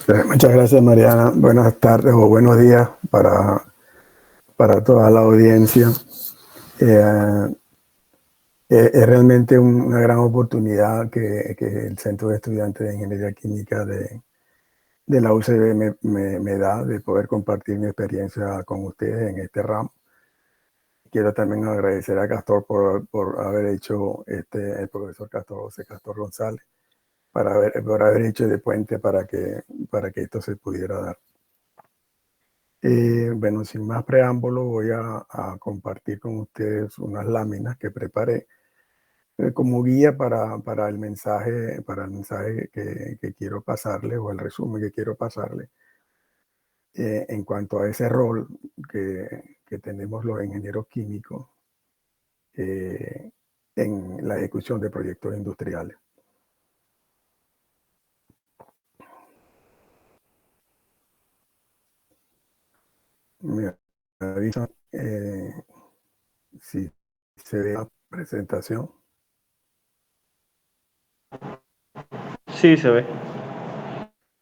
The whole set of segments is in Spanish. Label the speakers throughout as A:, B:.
A: Muchas gracias, Mariana. Buenas tardes o buenos días para toda la audiencia. Eh, es realmente una gran oportunidad que el Centro de Estudiantes de Ingeniería Química de la UCB me da de poder compartir mi experiencia con ustedes en este ramo. Quiero también agradecer a Castor por haber hecho, el profesor José Castor González, por haber hecho de puente para que esto se pudiera dar. Bueno, sin más preámbulo, voy a compartir con ustedes unas láminas que preparé como guía para el mensaje, que quiero pasarle, o el resumen que quiero pasarle en cuanto a ese rol que tenemos los ingenieros químicos eh, en la ejecución de proyectos industriales. Me avisan si se ve la presentación.
B: Sí, se ve.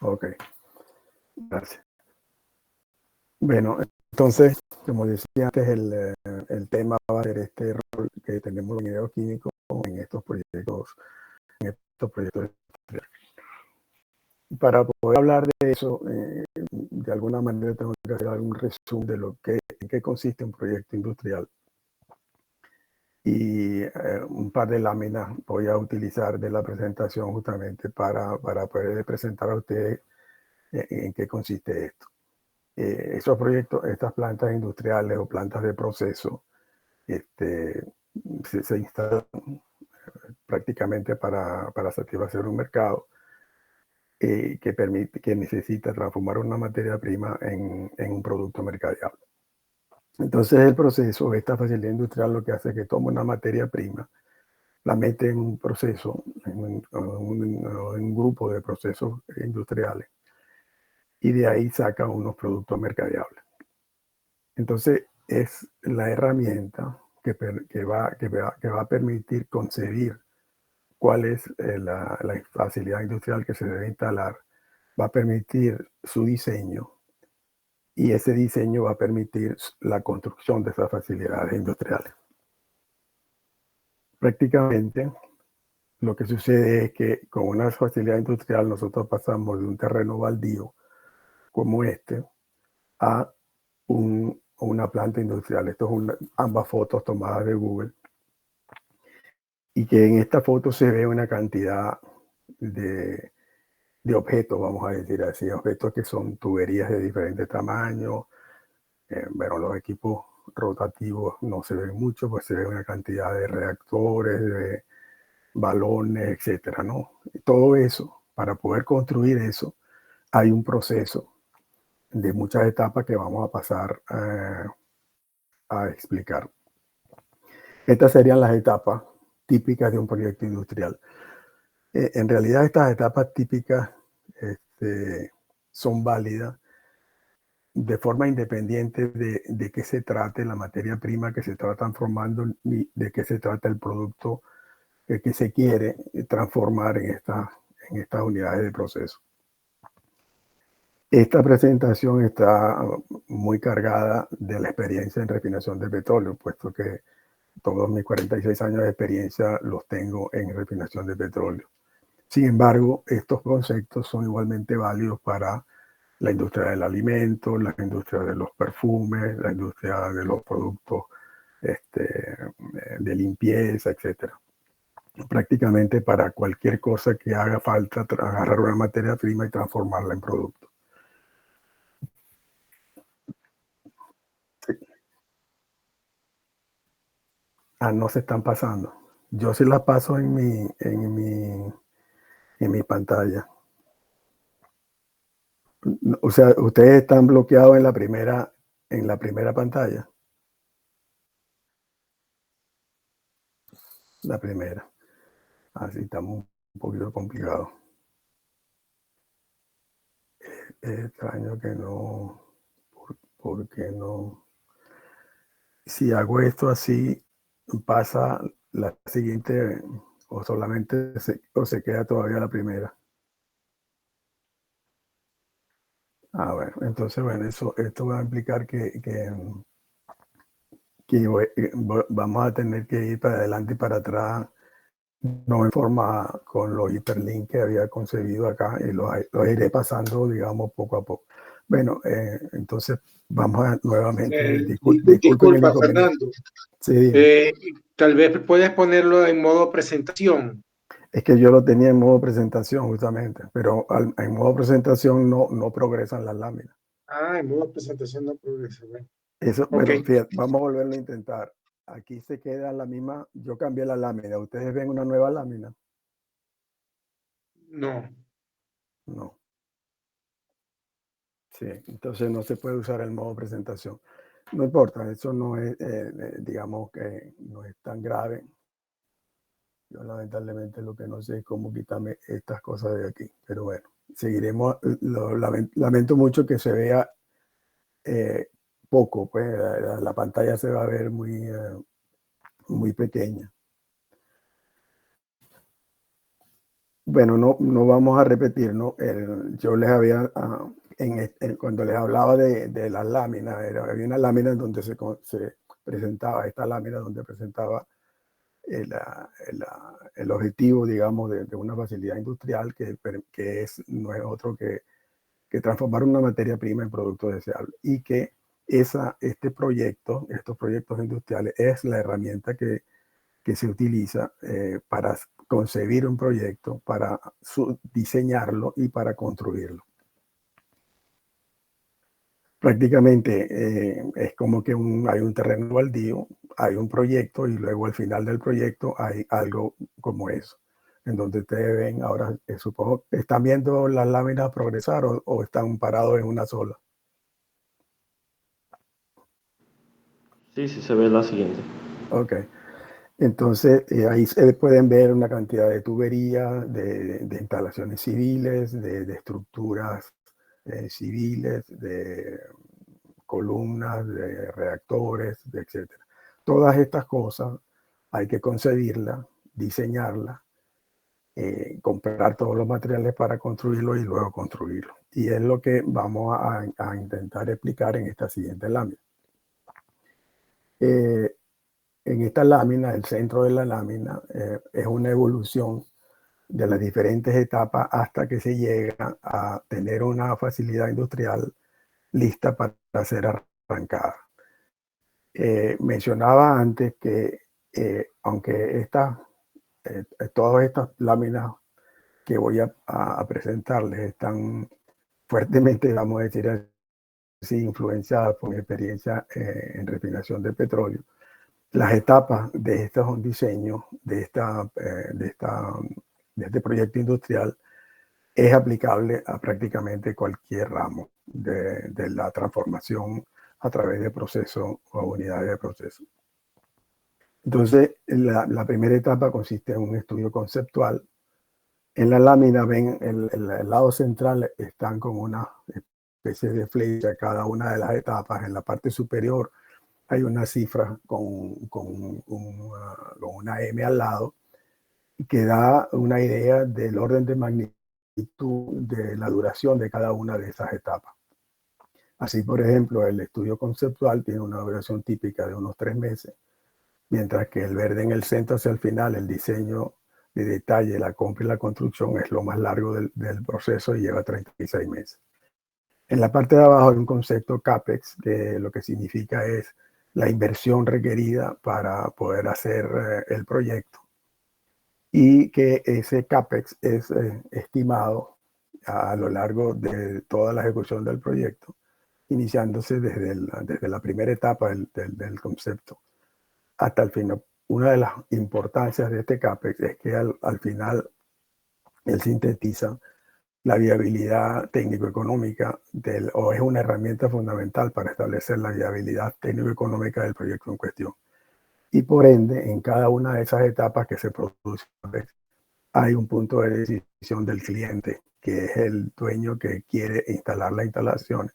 A: Ok, gracias. Bueno, entonces, como decía antes, el tema va a ser este rol que tenemos los ingenieros químicos en estos proyectos. Para poder hablar de eso, de alguna manera tengo que hacer algún resumen de en qué consiste un proyecto industrial. Y un par de láminas voy a utilizar de la presentación justamente para poder presentar a ustedes en qué consiste esto. Esos proyectos, estas plantas industriales o plantas de proceso, se instalan prácticamente para satisfacer un mercado que necesita transformar una materia prima en un producto mercadeable. Entonces el proceso, esta facilidad industrial lo que hace es que toma una materia prima, la mete en un proceso, en un grupo de procesos industriales, y de ahí saca unos productos mercadeables. Entonces es la herramienta que va a permitir concebir cuál es la facilidad industrial que se debe instalar, va a permitir su diseño, y ese diseño va a permitir la construcción de esas facilidades industriales. Prácticamente lo que sucede es que con una facilidad industrial nosotros pasamos de un terreno baldío como este a una planta industrial. Esto es ambas fotos tomadas de Google, y que en esta foto se ve una cantidad de objetos, vamos a decir así, objetos que son tuberías de diferentes tamaños. Bueno, los equipos rotativos no se ven mucho, pues se ve una cantidad de reactores, de balones, etcétera, ¿no? Todo eso, para poder construir eso, hay un proceso de muchas etapas que vamos a pasar a explicar. Estas serían las etapas típicas de un proyecto industrial. En realidad, estas etapas típicas son válidas de forma independiente de qué se trate la materia prima que se está transformando, ni de qué se trata el producto que se quiere transformar en estas unidades de proceso. Esta presentación está muy cargada de la experiencia en refinación de petróleo, puesto que todos mis 46 años de experiencia los tengo en refinación de petróleo. Sin embargo, estos conceptos son igualmente válidos para la industria del alimento, la industria de los perfumes, la industria de los productos de limpieza, etc. Prácticamente para cualquier cosa que haga falta agarrar una materia prima y transformarla en producto. Sí. No se están pasando. Yo sí las paso en mi pantalla. O sea, ustedes están bloqueados en la primera pantalla. La primera. Así estamos un poquito complicados. Es extraño que no. ¿Por qué no? Si hago esto así, pasa la siguiente, o solamente se queda todavía la primera. Bueno, entonces, bueno, esto va a implicar que vamos a tener que ir para adelante y para atrás, no en forma con los hiperlinks que había concebido acá, y los iré pasando, digamos, poco a poco. Bueno, entonces vamos a nuevamente, disculpen el
C: Disculpa,
A: inconveniente.
C: Fernando.
A: Sí,
C: Tal vez puedes ponerlo en modo presentación.
A: es que yo lo tenía en modo presentación justamente, pero en modo presentación no progresan las láminas.
C: En modo presentación no progresa. Bueno.
A: Eso,
C: Okay.
A: bueno, fíjate, vamos a volverlo a intentar. Aquí se queda la misma, yo cambié la lámina. ¿Ustedes ven una nueva lámina?
C: No.
A: No. Sí, entonces no se puede usar el modo presentación. No importa, eso no es, digamos que no es tan grave. Yo lamentablemente lo que no sé es cómo quitarme estas cosas de aquí, pero bueno, seguiremos. Lamento mucho que se vea poco, pues la pantalla se va a ver muy pequeña. Bueno, no vamos a repetir, ¿no? Yo les había, cuando les hablaba de las láminas, había una lámina en donde se presentaba, esta lámina donde presentaba el objetivo, digamos, de una facilidad industrial que no es otro que transformar una materia prima en producto deseable, y que estos proyectos industriales es la herramienta que se utiliza para concebir un proyecto, para diseñarlo y para construirlo. Prácticamente es como que hay un terreno baldío, hay un proyecto y luego al final del proyecto hay algo como eso, en donde ustedes ven ahora, supongo, ¿están viendo las láminas progresar o están parados en una sola?
B: Sí, sí, se ve la siguiente.
A: Ok. Entonces, ahí se pueden ver una cantidad de tuberías, de instalaciones civiles, de estructuras civiles, de columnas, de reactores, etc. Todas estas cosas hay que concebirlas, diseñarlas, comprar todos los materiales para construirlo y luego construirlo. Y es lo que vamos a intentar explicar en esta siguiente lámina. En esta lámina, el centro de la lámina es una evolución de las diferentes etapas hasta que se llega a tener una facilidad industrial lista para ser arrancada. Mencionaba antes que aunque todas estas láminas que voy a presentarles están fuertemente, vamos a decir así, influenciadas por mi experiencia en refinación de petróleo, las etapas de estos diseños, de este proyecto industrial, es aplicable a prácticamente cualquier ramo de la transformación a través de procesos o unidades de proceso. Entonces, la primera etapa consiste en un estudio conceptual. En la lámina ven el lado central, están con una especie de flecha cada una de las etapas. En la parte superior hay una cifra con una M al lado, que da una idea del orden de magnitud de la duración de cada una de esas etapas. Así, por ejemplo, el estudio conceptual tiene una duración típica de unos 3 meses, mientras que el verde en el centro hacia el final, el diseño de detalle, la compra y la construcción, es lo más largo del proceso y lleva 36 meses. En la parte de abajo hay un concepto CAPEX, que lo que significa es la inversión requerida para poder hacer el proyecto, y que ese CAPEX es estimado a lo largo de toda la ejecución del proyecto, iniciándose desde la primera etapa del concepto hasta el final. Una de las importancias de este CAPEX es que al final él sintetiza la viabilidad técnico-económica o es una herramienta fundamental para establecer la viabilidad técnico-económica del proyecto en cuestión. Y por ende, en cada una de esas etapas que se produce, hay un punto de decisión del cliente, que es el dueño que quiere instalar la instalación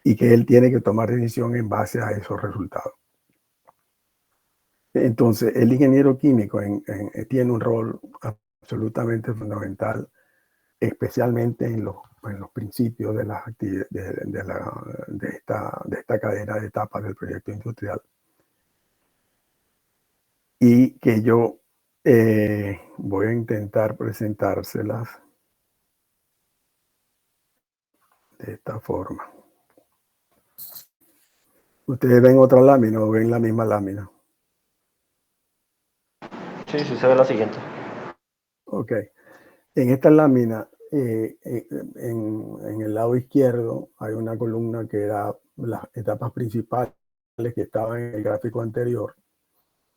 A: y que él tiene que tomar decisión en base a esos resultados. Entonces, el ingeniero químico tiene un rol absolutamente fundamental, especialmente en los en los principios de, de esta cadena de etapas del proyecto industrial. Y que yo voy a intentar presentárselas de esta forma. ¿Ustedes ven otra lámina o ven la misma lámina?
B: Sí, sí se ve la siguiente.
A: Ok. En esta lámina, en el lado izquierdo, hay una columna que da las etapas principales que estaban en el gráfico anterior.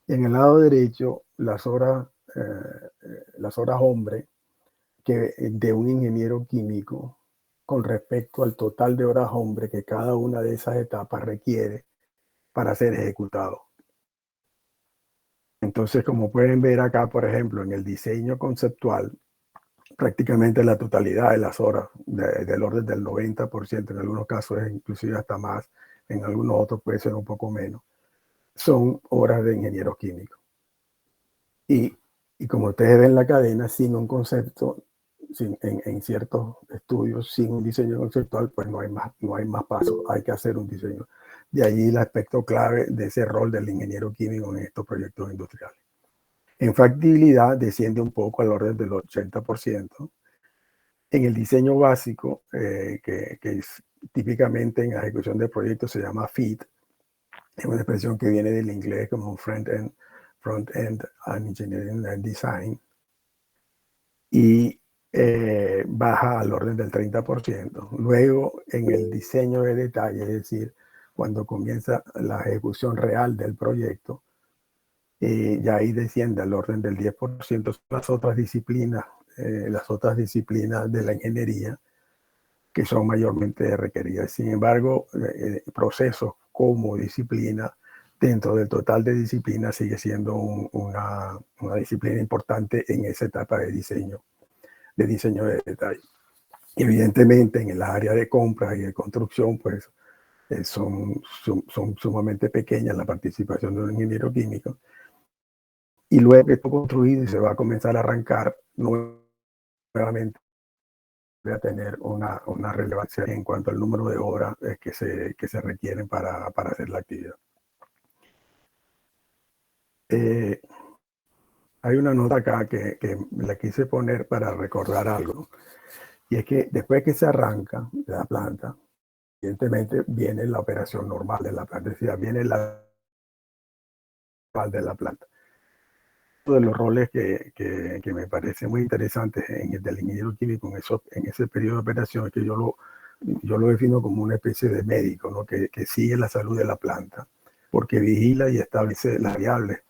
A: En el lado derecho, las horas hombre de un ingeniero químico con respecto al total de horas hombre que cada una de esas etapas requiere para ser ejecutado. Entonces, como pueden ver acá, por ejemplo, en el diseño conceptual, prácticamente la totalidad de las horas, del orden del 90%, en algunos casos es inclusive hasta más, en algunos otros puede ser un poco menos, son horas de ingeniero químico. Y como ustedes ven la cadena, sin un concepto, en ciertos estudios, sin un diseño conceptual, pues no hay más pasos, hay que hacer un diseño. De allí el aspecto clave de ese rol del ingeniero químico en estos proyectos industriales. En factibilidad desciende un poco al orden del 80%. En el diseño básico, que es típicamente en la ejecución de proyectos se llama FEED, es una expresión que viene del inglés como Front-End Engineering and Design, y baja al orden del 30%. Luego, en el diseño de detalle, es decir, cuando comienza la ejecución real del proyecto, ya ahí desciende al orden del 10%. Las otras disciplinas de la ingeniería que son mayormente requeridas. Sin embargo, procesos como disciplina, dentro del total de disciplinas, sigue siendo una disciplina importante en esa etapa de diseño de detalle. Evidentemente, en el área de compras y de construcción, pues son sumamente pequeñas la participación de un ingeniero químico. Y luego que esto construido y se va a comenzar a arrancar, nuevamente va a tener una relevancia en cuanto al número de horas que se requieren para hacer la actividad. Hay una nota acá que la quise poner para recordar algo, y es que después que se arranca la planta, evidentemente viene la operación normal de la planta, es decir, viene la de la planta. Uno de los roles que me parece muy interesante en el del ingeniero químico en ese periodo de operación es que yo lo defino como una especie de médico, ¿no? que sigue la salud de la planta, porque vigila y establece las variables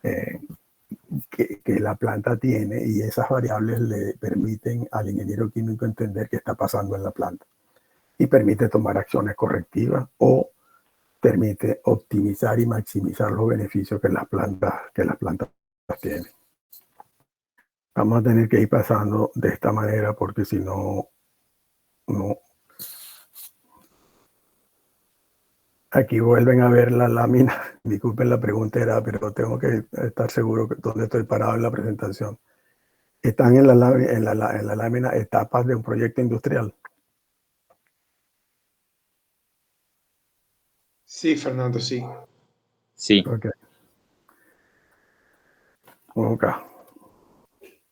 A: que la planta tiene, y esas variables le permiten al ingeniero químico entender qué está pasando en la planta y permite tomar acciones correctivas o permite optimizar y maximizar los beneficios que las plantas tienen. Vamos a tener que ir pasando de esta manera porque si no. Aquí vuelven a ver la lámina. Disculpen, la pregunta era, pero tengo que estar seguro que dónde estoy parado en la presentación. Están en la lámina etapas de un proyecto industrial.
C: Sí, Fernando, sí.
D: Sí.
A: Ok.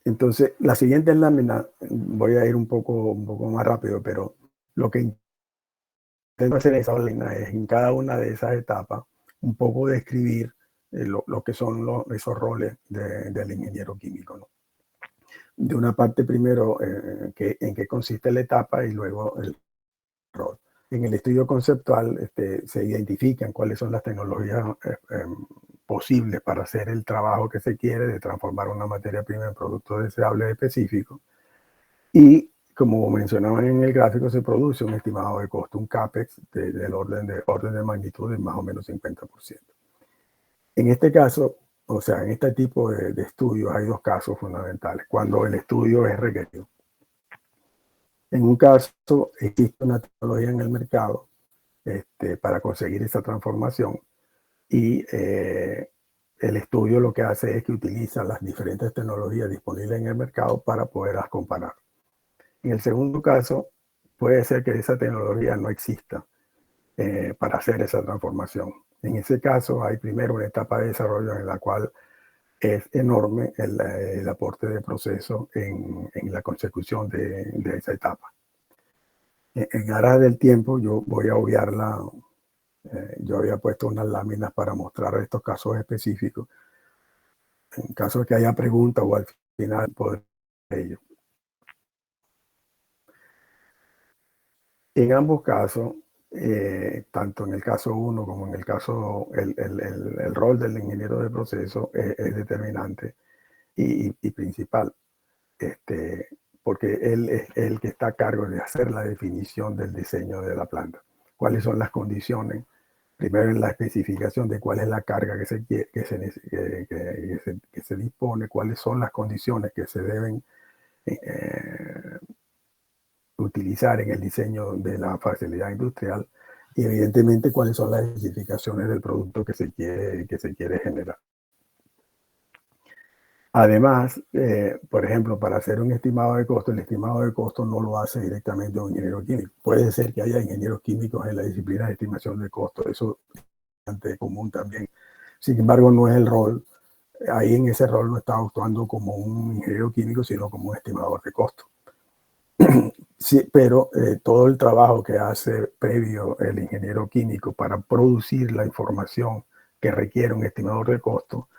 A: Entonces, la siguiente lámina, voy a ir un poco más rápido, pero lo que intento hacer en esa lámina es, en cada una de esas etapas, un poco describir lo que son esos roles del ingeniero químico, ¿no? De una parte primero en qué consiste la etapa y luego el rol. En el estudio conceptual se identifican cuáles son las tecnologías posibles para hacer el trabajo que se quiere de transformar una materia prima en productos deseables específicos. Y como mencionaban en el gráfico, se produce un estimado de costo, un CAPEX del orden de magnitud de más o menos 50%. En este caso, o sea, en este tipo de estudios hay dos casos fundamentales cuando el estudio es requerido. En un caso, existe una tecnología en el mercado para conseguir esa transformación, y el estudio lo que hace es que utiliza las diferentes tecnologías disponibles en el mercado para poderlas comparar. En el segundo caso, puede ser que esa tecnología no exista para hacer esa transformación. En ese caso, hay primero una etapa de desarrollo en la cual es enorme el aporte de proceso en la consecución de esa etapa. En aras del tiempo, yo voy a obviarla. Yo había puesto unas láminas para mostrar estos casos específicos. En caso de que haya preguntas o al final poder ello. En ambos casos, tanto en el caso 1 como en el caso, el rol del ingeniero de proceso es determinante y principal, porque él es el que está a cargo de hacer la definición del diseño de la planta. ¿Cuáles son las condiciones? Primero en la especificación de cuál es la carga que se dispone, cuáles son las condiciones que se deben utilizar en el diseño de la facilidad industrial y evidentemente cuáles son las especificaciones del producto que se quiere generar. Además, por ejemplo, para hacer un estimado de costo, el estimado de costo no lo hace directamente un ingeniero químico. Puede ser que haya ingenieros químicos en la disciplina de estimación de costo, eso es bastante común también. Sin embargo, no es el rol. Ahí en ese rol no está actuando como un ingeniero químico, sino como un estimador de costo. Sí, pero todo el trabajo que hace previo el ingeniero químico para producir la información que requiere un estimador de costo,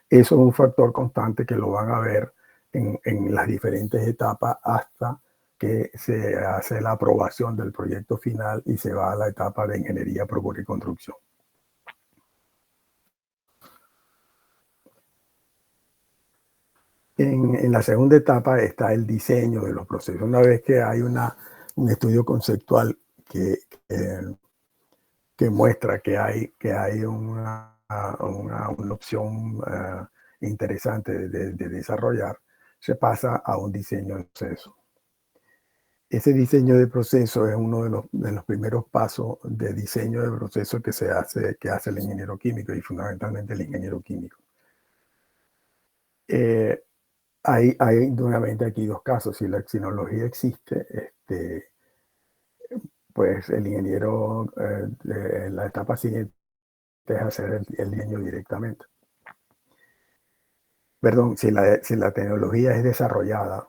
A: eso es un factor constante que lo van a ver en las diferentes etapas hasta que se hace la aprobación del proyecto final y se va a la etapa de ingeniería, procura y construcción. En la segunda etapa está el diseño de los procesos. Una vez que hay un estudio conceptual que muestra que hay una opción interesante de desarrollar, se pasa a un diseño de proceso. Ese diseño de proceso es uno de los primeros pasos de diseño de proceso que hace el ingeniero químico y fundamentalmente el ingeniero químico. Hay nuevamente aquí dos casos. Si la tecnología existe, pues el ingeniero en la etapa siguiente es hacer el diseño directamente. Perdón, si la tecnología es desarrollada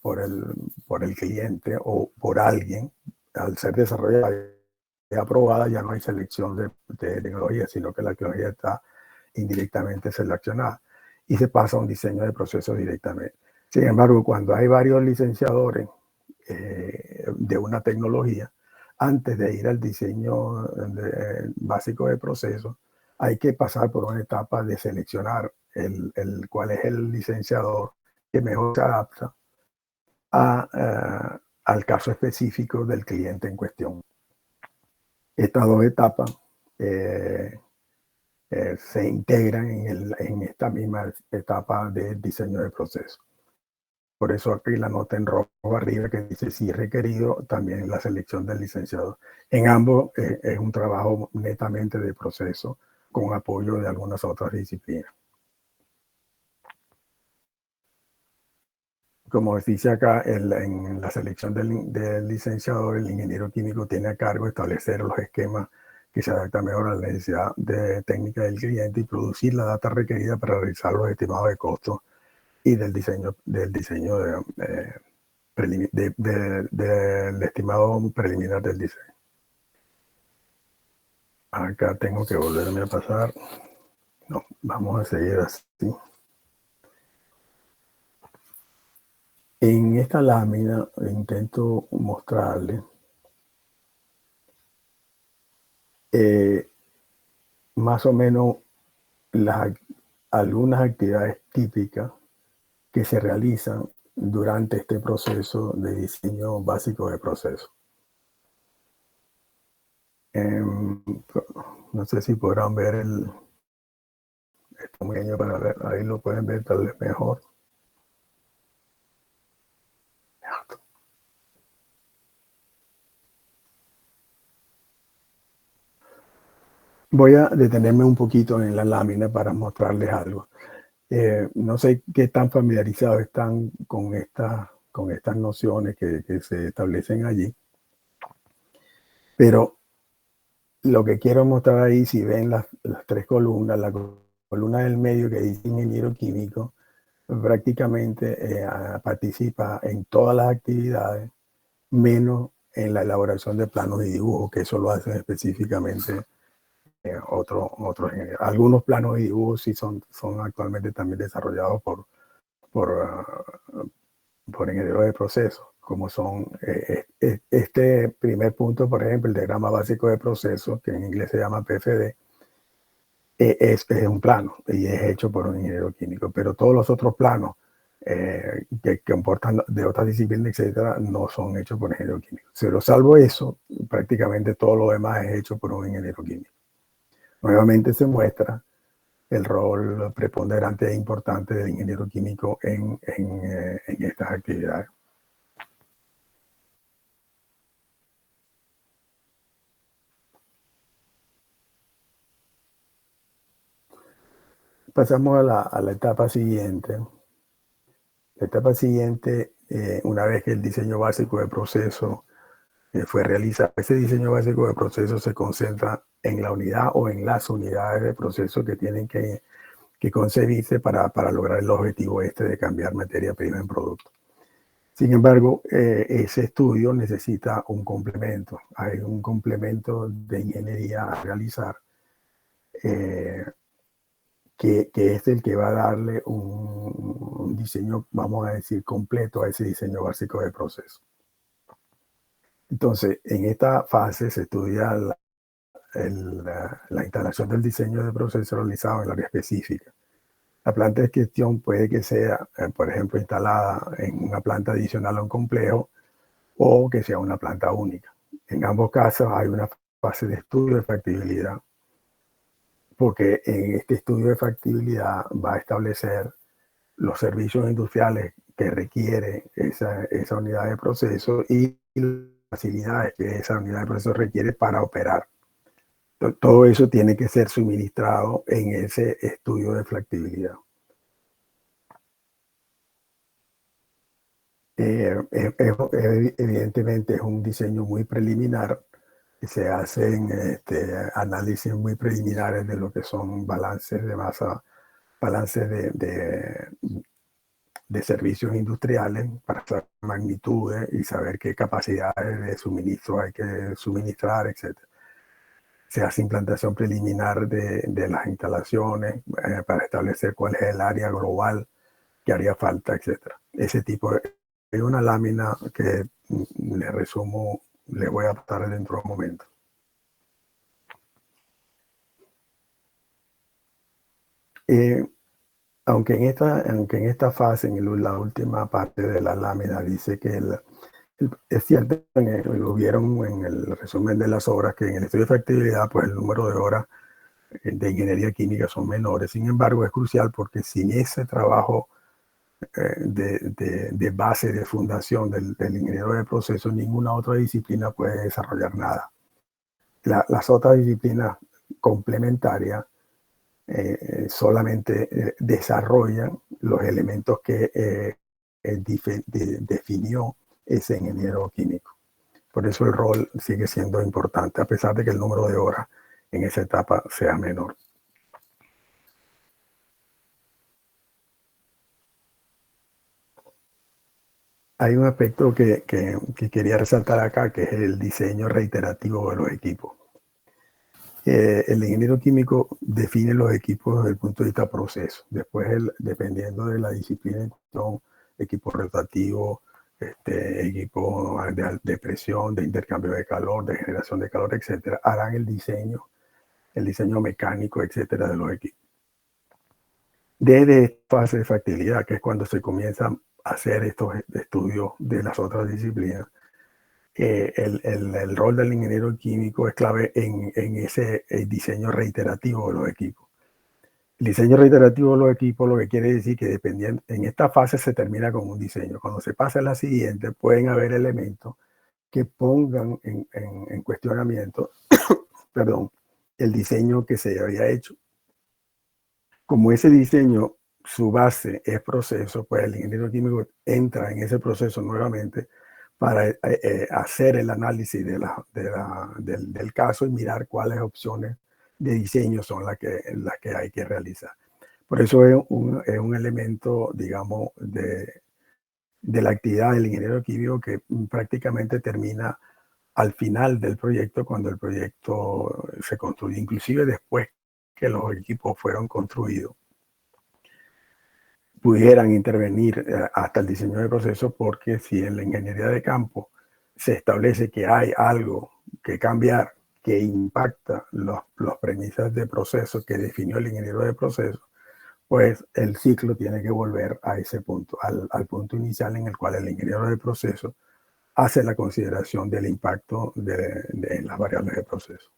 A: por el cliente o por alguien, al ser desarrollada y aprobada, ya no hay selección de tecnología, sino que la tecnología está indirectamente seleccionada y se pasa a un diseño de proceso directamente. Sin embargo, cuando hay varios licenciadores de una tecnología, antes de ir al diseño básico de proceso, hay que pasar por una etapa de seleccionar cuál es el licenciador que mejor se adapta al caso específico del cliente en cuestión. Estas dos etapas se integran en esta misma etapa de diseño de proceso. Por eso aquí la nota en rojo arriba que dice si requerido también la selección del licenciado. En ambos es un trabajo netamente de proceso con apoyo de algunas otras disciplinas. Como dice acá, en la selección del licenciador, el ingeniero químico tiene a cargo establecer los esquemas que se adaptan mejor a la necesidad técnica del cliente y producir la data requerida para realizar los estimados de costos y del diseño del estimado preliminar del diseño. Acá tengo que volverme a pasar. No, vamos a seguir así. En esta lámina intento mostrarle más o menos algunas actividades típicas que se realizan durante este proceso de diseño básico de proceso. No sé si podrán ver esto muy pequeño para ver, ahí lo pueden ver tal vez mejor. Voy a detenerme un poquito en la lámina para mostrarles algo. No sé qué tan familiarizados están con estas nociones que se establecen allí. Pero lo que quiero mostrar ahí, si ven las tres columnas, la columna del medio que dice ingeniero químico, prácticamente participa en todas las actividades, menos en la elaboración de planos y dibujos, que eso lo hacen específicamente otros ingenieros. Algunos planos y dibujos sí son actualmente también desarrollados por ingenieros de proceso, como son este primer punto, por ejemplo, el diagrama básico de proceso, que en inglés se llama PFD, es un plano y es hecho por un ingeniero químico, pero todos los otros planos que comportan de otras disciplinas, etcétera, no son hechos por ingeniero químico. Pero salvo eso, prácticamente todo lo demás es hecho por un ingeniero químico. Nuevamente se muestra el rol preponderante e importante del ingeniero químico en estas actividades. Pasamos a la etapa siguiente. La etapa siguiente, una vez que el diseño básico de proceso fue realizado, ese diseño básico de proceso se concentra en la unidad o en las unidades de proceso que tienen que concebirse para lograr el objetivo de cambiar materia prima en producto. Sin embargo, ese estudio necesita un complemento. Hay un complemento de ingeniería a realizar que es el que va a darle un diseño, vamos a decir, completo a ese diseño básico de proceso. Entonces, en esta fase se estudia la instalación del diseño de proceso realizado en el área específica. La planta de gestión puede que sea, por ejemplo, instalada en una planta adicional a un complejo o que sea una planta única. En ambos casos hay una fase de estudio de factibilidad, porque en este estudio de factibilidad va a establecer los servicios industriales que requiere esa unidad de proceso y las facilidades que esa unidad de proceso requiere para operar. Todo eso tiene que ser suministrado en ese estudio de factibilidad. Evidentemente es un diseño muy preliminar, se hacen análisis muy preliminares de lo que son balances de masa, balances de servicios industriales para saber magnitudes y saber qué capacidades de suministro hay que suministrar, etc. Se hace implantación preliminar de las instalaciones para establecer cuál es el área global que haría falta, etc. Ese tipo de... Hay una lámina que le resumo, le voy a pasar dentro de un momento. Aunque en esta fase, en la última parte de la lámina, dice que es cierto, lo vieron en el resumen de las obras, que en el estudio de factibilidad, pues el número de horas de ingeniería química son menores. Sin embargo, es crucial porque sin ese trabajo de base, de fundación del ingeniero de proceso, ninguna otra disciplina puede desarrollar nada. Las otras disciplinas complementarias solamente desarrollan los elementos que definió ese ingeniero químico. Por eso el rol sigue siendo importante, a pesar de que el número de horas en esa etapa sea menor. Hay un aspecto que quería resaltar acá, que es el diseño reiterativo de los equipos. El ingeniero químico define los equipos desde el punto de vista proceso. Después, dependiendo de la disciplina, son equipos rotativos, equipos de presión, de intercambio de calor, de generación de calor, etcétera, harán el diseño mecánico, etcétera, de los equipos. Desde esta fase de factibilidad, que es cuando se comienzan a hacer estos estudios de las otras disciplinas, el rol del ingeniero químico es clave en ese diseño reiterativo de los equipos. El diseño reiterativo de los equipos lo que quiere decir que dependiendo, en esta fase se termina con un diseño. Cuando se pasa a la siguiente, pueden haber elementos que pongan en cuestionamiento perdón, el diseño que se había hecho. Como ese diseño, su base es proceso, pues el ingeniero químico entra en ese proceso nuevamente para hacer el análisis del caso y mirar cuáles opciones de diseño son las que hay que realizar. Por eso es un elemento, digamos, de la actividad del ingeniero químico que prácticamente termina al final del proyecto, cuando el proyecto se construye, inclusive después que los equipos fueron construidos, pudieran intervenir hasta el diseño de proceso, porque si en la ingeniería de campo se establece que hay algo que cambiar que impacta las premisas de proceso que definió el ingeniero de proceso, pues el ciclo tiene que volver a ese punto, al punto inicial en el cual el ingeniero de proceso hace la consideración del impacto de las variables de proceso.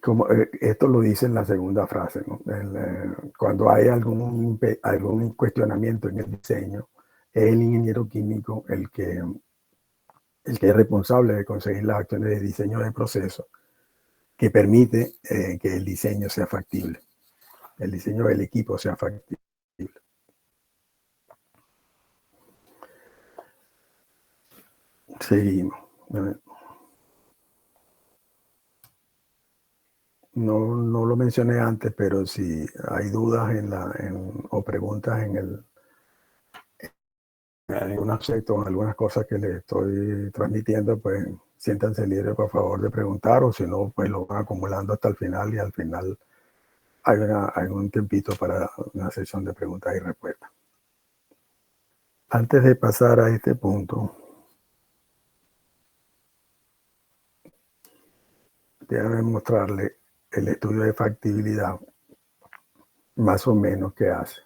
A: Como, esto lo dice en la segunda frase, ¿no? Cuando hay algún cuestionamiento en el diseño, es el ingeniero químico el que es responsable de conseguir las acciones de diseño de proceso que permite que el diseño sea factible, el diseño del equipo sea factible. Seguimos. No lo mencioné antes, pero si hay dudas o preguntas en un aspecto o algunas cosas que les estoy transmitiendo, pues siéntanse libres, por favor, de preguntar, o si no, pues lo van acumulando hasta el final, y al final hay un tiempito para una sesión de preguntas y respuestas. Antes de pasar a este punto, déjame mostrarle el estudio de factibilidad, más o menos, que hace.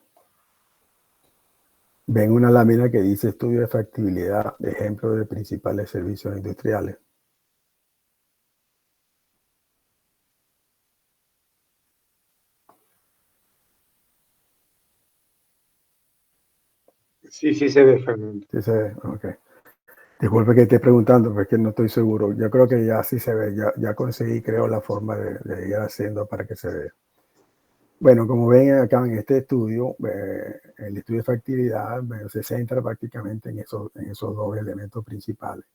A: Ven una lámina que dice estudio de factibilidad, ejemplo de principales servicios industriales.
C: Sí, sí se ve, Fernando.
A: Sí se ve, ok. Disculpe que esté preguntando, porque no estoy seguro. Yo creo que ya sí se ve, ya conseguí, creo, la forma de ir haciendo para que se vea. Bueno, como ven acá en este estudio, el estudio de factibilidad se centra prácticamente en esos dos elementos principales,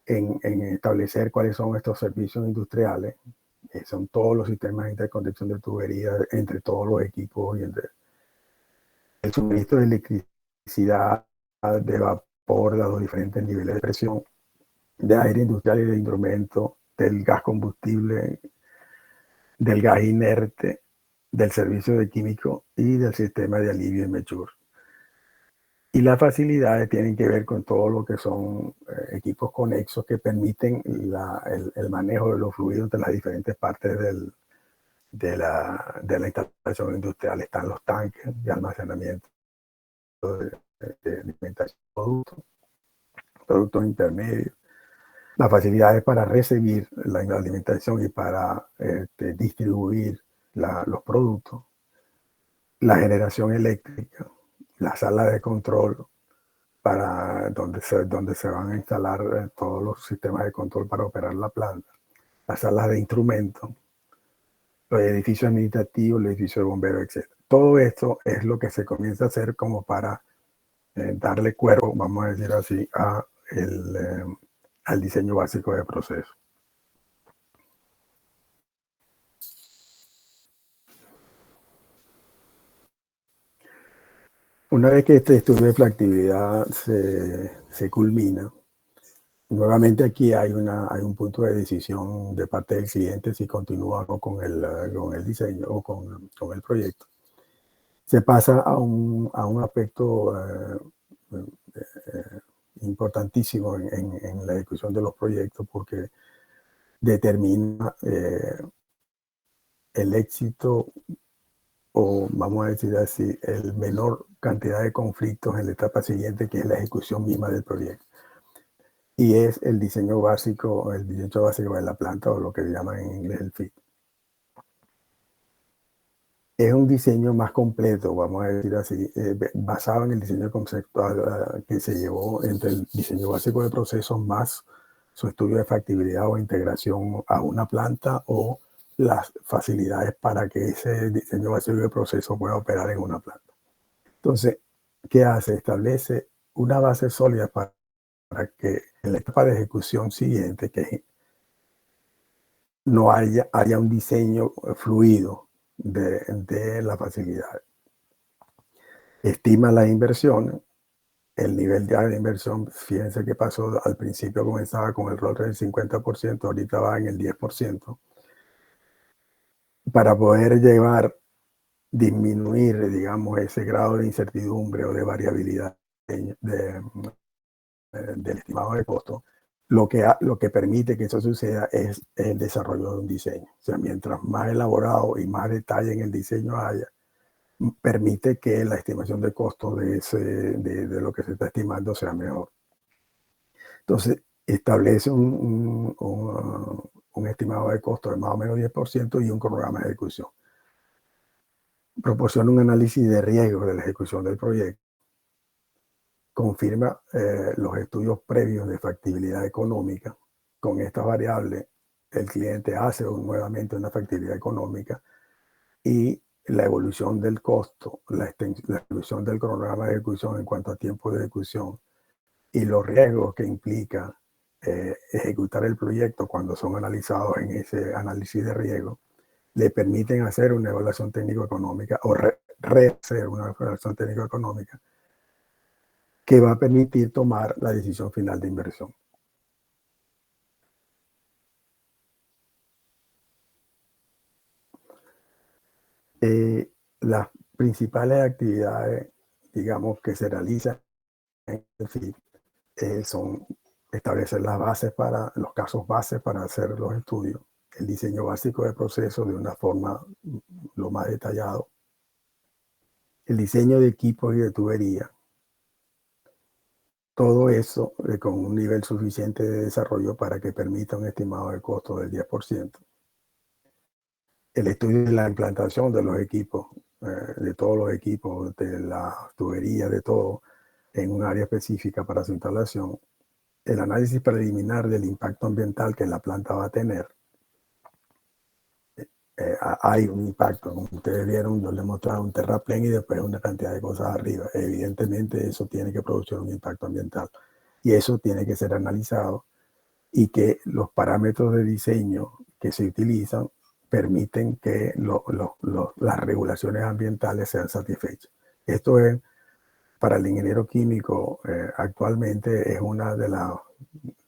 A: en establecer cuáles son estos servicios industriales, que son todos los sistemas de interconexión de tuberías entre todos los equipos, y entre el suministro de electricidad, de vapor, de los diferentes niveles de presión, de aire industrial y de instrumento, del gas combustible, del gas inerte, del servicio de químico y del sistema de alivio y mechur. Y las facilidades tienen que ver con todo lo que son equipos conexos que permiten el manejo de los fluidos entre las diferentes partes de la instalación industrial. Están los tanques de almacenamiento de alimentación de productos intermedios, las facilidades para recibir la alimentación y para distribuir los productos, la generación eléctrica, la sala de control para donde se van a instalar todos los sistemas de control para operar la planta, las salas de instrumentos, los edificios administrativos, los edificios de bomberos, etc. Todo esto es lo que se comienza a hacer como para darle cuerpo, vamos a decir así, al diseño básico de proceso. Una vez que este estudio de factibilidad se culmina, nuevamente aquí hay un punto de decisión de parte del cliente si continúa con el diseño o con el proyecto. Se pasa a un aspecto importantísimo en la ejecución de los proyectos, porque determina el éxito, o vamos a decir así, el menor cantidad de conflictos en la etapa siguiente, que es la ejecución misma del proyecto. Y es el diseño básico de la planta, o lo que llaman en inglés el FIT. Es un diseño más completo, vamos a decir así, basado en el diseño conceptual que se llevó entre el diseño básico de procesos más su estudio de factibilidad o integración a una planta o las facilidades para que ese diseño básico de proceso pueda operar en una planta. Entonces, ¿qué hace? Establece una base sólida para que en la etapa de ejecución siguiente que no haya un diseño fluido de la facilidad. Estima las inversiones, el nivel de inversión. Fíjense que pasó, al principio comenzaba con el rol del 50%, ahorita va en el 10%. Para poder disminuir, digamos, ese grado de incertidumbre o de variabilidad del estimado de costo, lo que permite que eso suceda es el desarrollo de un diseño. O sea, mientras más elaborado y más detalle en el diseño haya, permite que la estimación de costo de lo que se está estimando sea mejor. Entonces, establece un estimado de costo de más o menos 10% y un cronograma de ejecución. Proporciona un análisis de riesgo de la ejecución del proyecto. Confirma los estudios previos de factibilidad económica. Con estas variables, el cliente hace nuevamente una factibilidad económica y la evolución del costo, la evolución del cronograma de ejecución en cuanto a tiempo de ejecución y los riesgos que implica ejecutar el proyecto cuando son analizados en ese análisis de riesgo, le permiten hacer una evaluación técnico-económica o rehacer una evaluación técnico-económica que va a permitir tomar la decisión final de inversión. Las principales actividades, digamos, que se realizan en el FIT son establecer las bases para los casos base para hacer los estudios, el diseño básico de proceso de una forma lo más detallado, el diseño de equipos y de tubería, todo eso con un nivel suficiente de desarrollo para que permita un estimado de costo del 10%. El estudio de la implantación de los equipos, de todos los equipos, de la tubería, de todo, en un área específica para su instalación. El análisis preliminar del impacto ambiental que la planta va a tener. Hay un impacto, como ustedes vieron, yo les mostraba un terraplén y después una cantidad de cosas arriba. Evidentemente eso tiene que producir un impacto ambiental y eso tiene que ser analizado y que los parámetros de diseño que se utilizan permiten que las regulaciones ambientales sean satisfechas. Esto es, para el ingeniero químico, actualmente es una de las,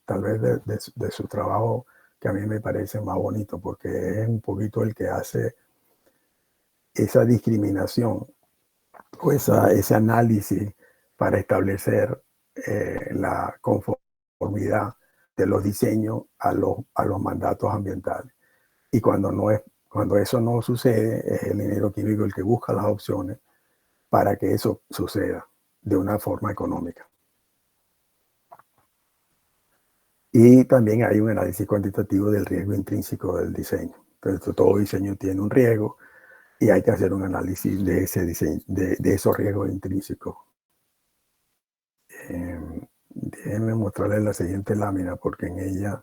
A: tal vez de su trabajo que a mí me parece más bonito, porque es un poquito el que hace esa discriminación o ese análisis para establecer la conformidad de los diseños a los mandatos ambientales. Y cuando eso no sucede, es el ingeniero químico el que busca las opciones para que eso suceda de una forma económica. Y también hay un análisis cuantitativo del riesgo intrínseco del diseño. Entonces, todo diseño tiene un riesgo y hay que hacer un análisis de ese diseño, de esos riesgos intrínsecos. Déjenme mostrarles la siguiente lámina porque en ella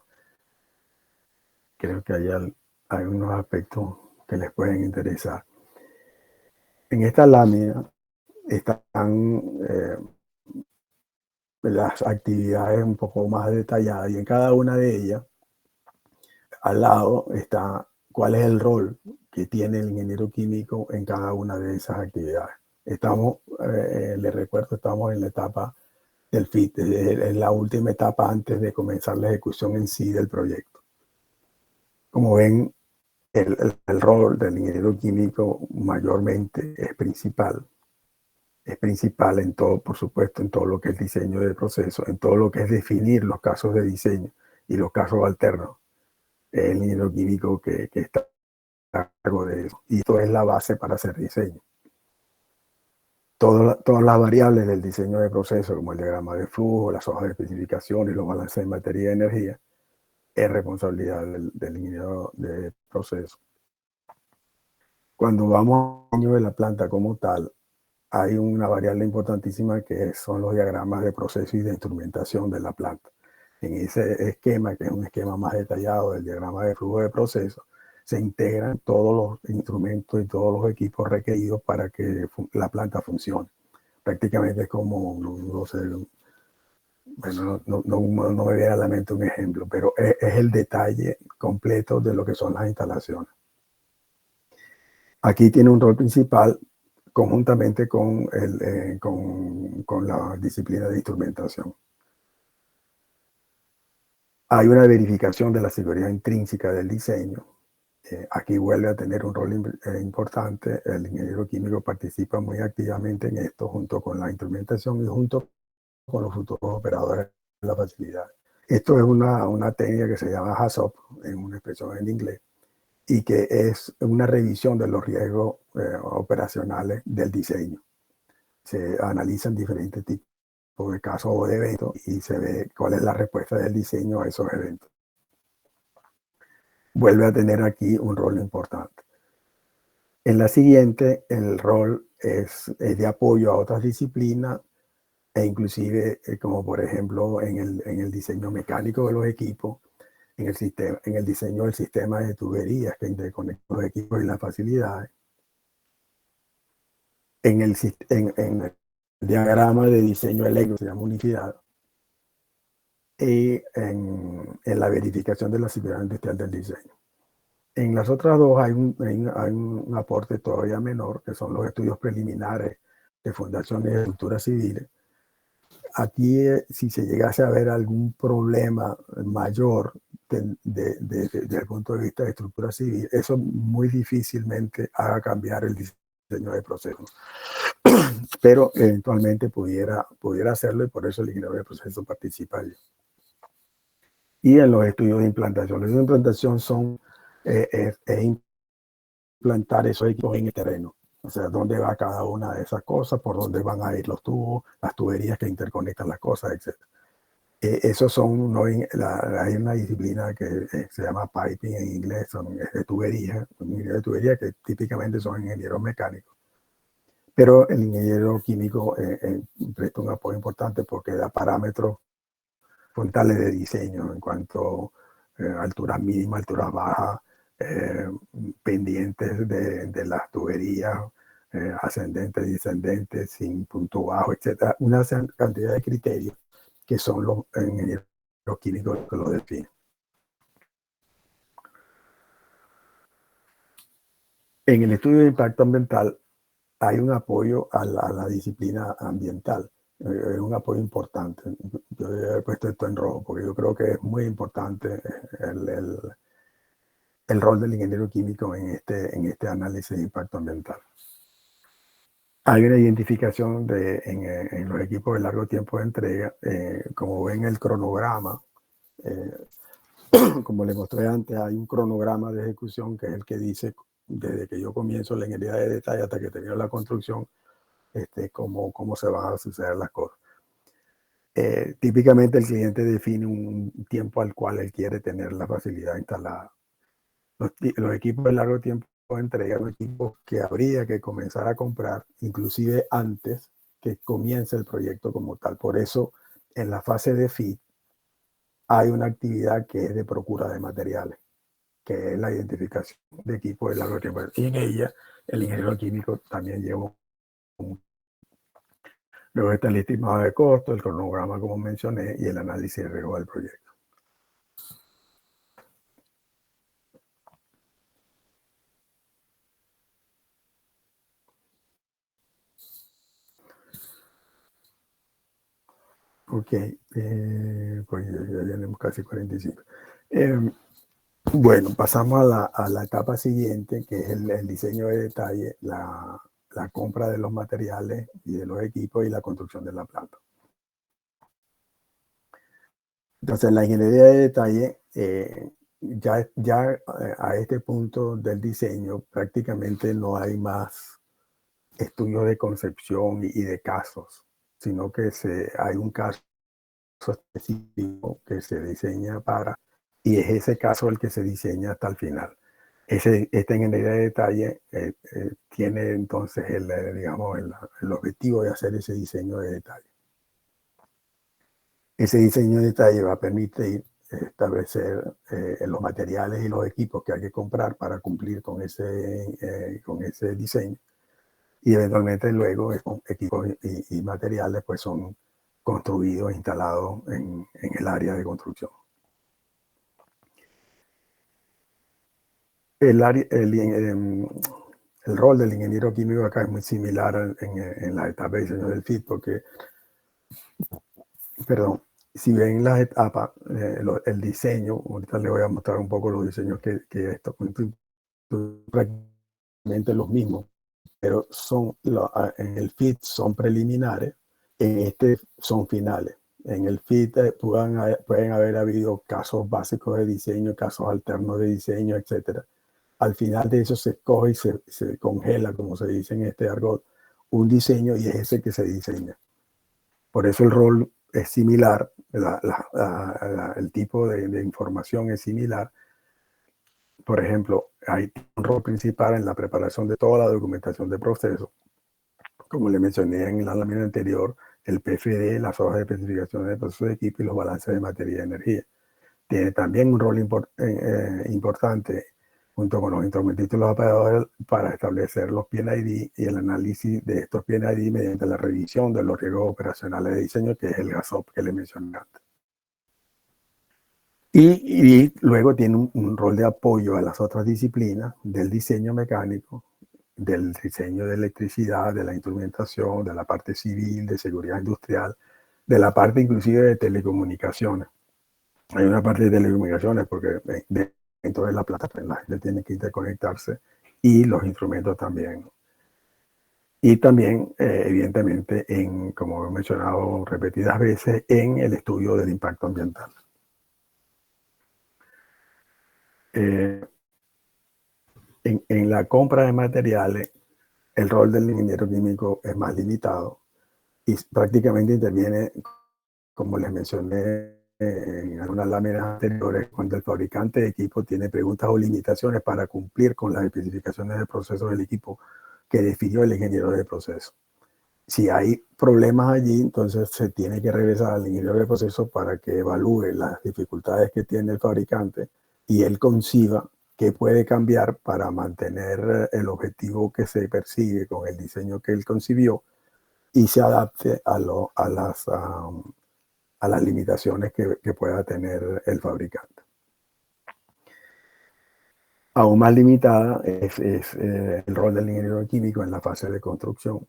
A: creo que hay unos aspectos que les pueden interesar. En esta lámina están las actividades un poco más detalladas y en cada una de ellas, al lado está cuál es el rol que tiene el ingeniero químico en cada una de esas actividades. Les recuerdo, estamos en la etapa del FIT, en la última etapa antes de comenzar la ejecución en sí del proyecto. Como ven, el rol del ingeniero químico mayormente es principal. Es principal en todo, por supuesto, en todo lo que es diseño del proceso, en todo lo que es definir los casos de diseño y los casos alternos. Es el ingeniero químico que está a cargo de eso. Y esto es la base para hacer diseño. Todas las variables del diseño de proceso, como el diagrama de flujo, las hojas de especificación y los balances de materia y energía, es responsabilidad del ingeniero de proceso. Cuando vamos al diseño de la planta como tal, hay una variable importantísima que son los diagramas de proceso y de instrumentación de la planta. En ese esquema, que es un esquema más detallado del diagrama de flujo de proceso, se integran todos los instrumentos y todos los equipos requeridos para que la planta funcione. Prácticamente es como, no sé, bueno, no me viene a la mente un ejemplo, pero es el detalle completo de lo que son las instalaciones. Aquí tiene un rol principal conjuntamente con la disciplina de instrumentación. Hay una verificación de la seguridad intrínseca del diseño. Aquí vuelve a tener un rol importante. El ingeniero químico participa muy activamente en esto, junto con la instrumentación y junto con los futuros operadores de la facilidad. Esto es una técnica que se llama HACCP, en una expresión en inglés, y que es una revisión de los riesgos operacionales del diseño. Se analizan diferentes tipos de casos o de eventos y se ve cuál es la respuesta del diseño a esos eventos. Vuelve a tener aquí un rol importante. En la siguiente, el rol es de apoyo a otras disciplinas e inclusive, como por ejemplo en el diseño mecánico de los equipos, en el diseño del sistema de tuberías que interconecta los equipos y las facilidades, en el diagrama de diseño eléctrico, se llama unicidad, y en la verificación de la seguridad industrial del diseño. En las otras dos hay un aporte todavía menor, que son los estudios preliminares de fundaciones y estructuras civiles. Aquí, si se llegase a ver algún problema mayor desde el punto de vista de estructura civil, eso muy difícilmente haga cambiar el diseño de proceso. Pero eventualmente pudiera hacerlo, y por eso el ingeniero de proceso participa allí. Y en los estudios de implantación. Los estudios de implantación son implantar esos equipos en el terreno. O sea, dónde va cada una de esas cosas, por dónde van a ir los tubos, las tuberías que interconectan las cosas, etc. Esos son, hay una disciplina que se llama piping en inglés, son de tubería, ingenieros de tubería que típicamente son ingenieros mecánicos. Pero el ingeniero químico presta un apoyo importante porque da parámetros fundamentales de diseño en cuanto a alturas mínimas, alturas bajas, pendientes de las tuberías, ascendentes, descendentes, sin punto bajo, etc. Una cantidad de criterios que son los ingenieros químicos que lo definen. En el estudio de impacto ambiental hay un apoyo a la disciplina ambiental, un apoyo importante. Yo he puesto esto en rojo porque yo creo que es muy importante el rol del ingeniero químico en este análisis de impacto ambiental. Hay una identificación en los equipos de largo tiempo de entrega, como ven el cronograma, como les mostré antes, hay un cronograma de ejecución que es el que dice desde que yo comienzo la ingeniería de detalle hasta que termino la construcción, cómo se van a suceder las cosas. Típicamente el cliente define un tiempo al cual él quiere tener la facilidad instalada. Los equipos de largo tiempo de entrega son equipos que habría que comenzar a comprar inclusive antes que comience el proyecto como tal. Por eso en la fase de FIT hay una actividad que es de procura de materiales, que es la identificación de equipos de largo tiempo. Y en ella el ingeniero químico también lleva luego está el estimado de costo, el cronograma como mencioné y el análisis de riesgo del proyecto. Ok, pues ya tenemos casi 45. Bueno, pasamos a la etapa siguiente, que es el diseño de detalle, la compra de los materiales y de los equipos y la construcción de la planta. Entonces, la ingeniería de detalle, ya a este punto del diseño, prácticamente no hay más estudios de concepción y de casos, sino que hay un caso específico que se diseña y es ese caso el que se diseña hasta el final. Esta ingeniería de detalle tiene entonces el objetivo de hacer ese diseño de detalle. Ese diseño de detalle va a permitir establecer los materiales y los equipos que hay que comprar para cumplir con ese diseño. Y eventualmente luego equipos y materiales pues son construidos, instalados en el área de construcción. El rol del ingeniero químico acá es muy similar en la etapa de diseño del FIT, porque, si ven las etapas, el diseño, ahorita les voy a mostrar un poco los diseños que esto prácticamente los mismos, pero en el FIT son preliminares, en este son finales. En el FIT pueden haber habido casos básicos de diseño, casos alternos de diseño, etc. Al final de eso se escoge y se congela, como se dice en este argot, un diseño, y es ese que se diseña. Por eso el rol es similar, el tipo de información es similar. Por ejemplo, hay un rol principal en la preparación de toda la documentación de proceso. Como le mencioné en la lámina anterior, el PFD, las hojas de especificaciones de proceso de equipo y los balances de materia y energía. Tiene también un rol importante junto con los instrumentistas y los operadores para establecer los PNID y el análisis de estos PNID mediante la revisión de los riesgos operacionales de diseño, que es el GASOP que le mencioné antes. Y luego tiene un rol de apoyo a las otras disciplinas del diseño mecánico, del diseño de electricidad, de la instrumentación, de la parte civil, de seguridad industrial, de la parte inclusive de telecomunicaciones. Hay una parte de telecomunicaciones porque dentro de la planta la gente tiene que interconectarse, y los instrumentos también. Y también, evidentemente, como he mencionado repetidas veces, en el estudio del impacto ambiental. En la compra de materiales, el rol del ingeniero químico es más limitado y prácticamente interviene, como les mencioné en algunas láminas anteriores, cuando el fabricante de equipo tiene preguntas o limitaciones para cumplir con las especificaciones de proceso del equipo que definió el ingeniero de proceso. Si hay problemas allí, entonces se tiene que regresar al ingeniero de proceso para que evalúe las dificultades que tiene el fabricante y él conciba qué puede cambiar para mantener el objetivo que se persigue con el diseño que él concibió y se adapte a las limitaciones que pueda tener el fabricante. Aún más limitada es el rol del ingeniero químico en la fase de construcción.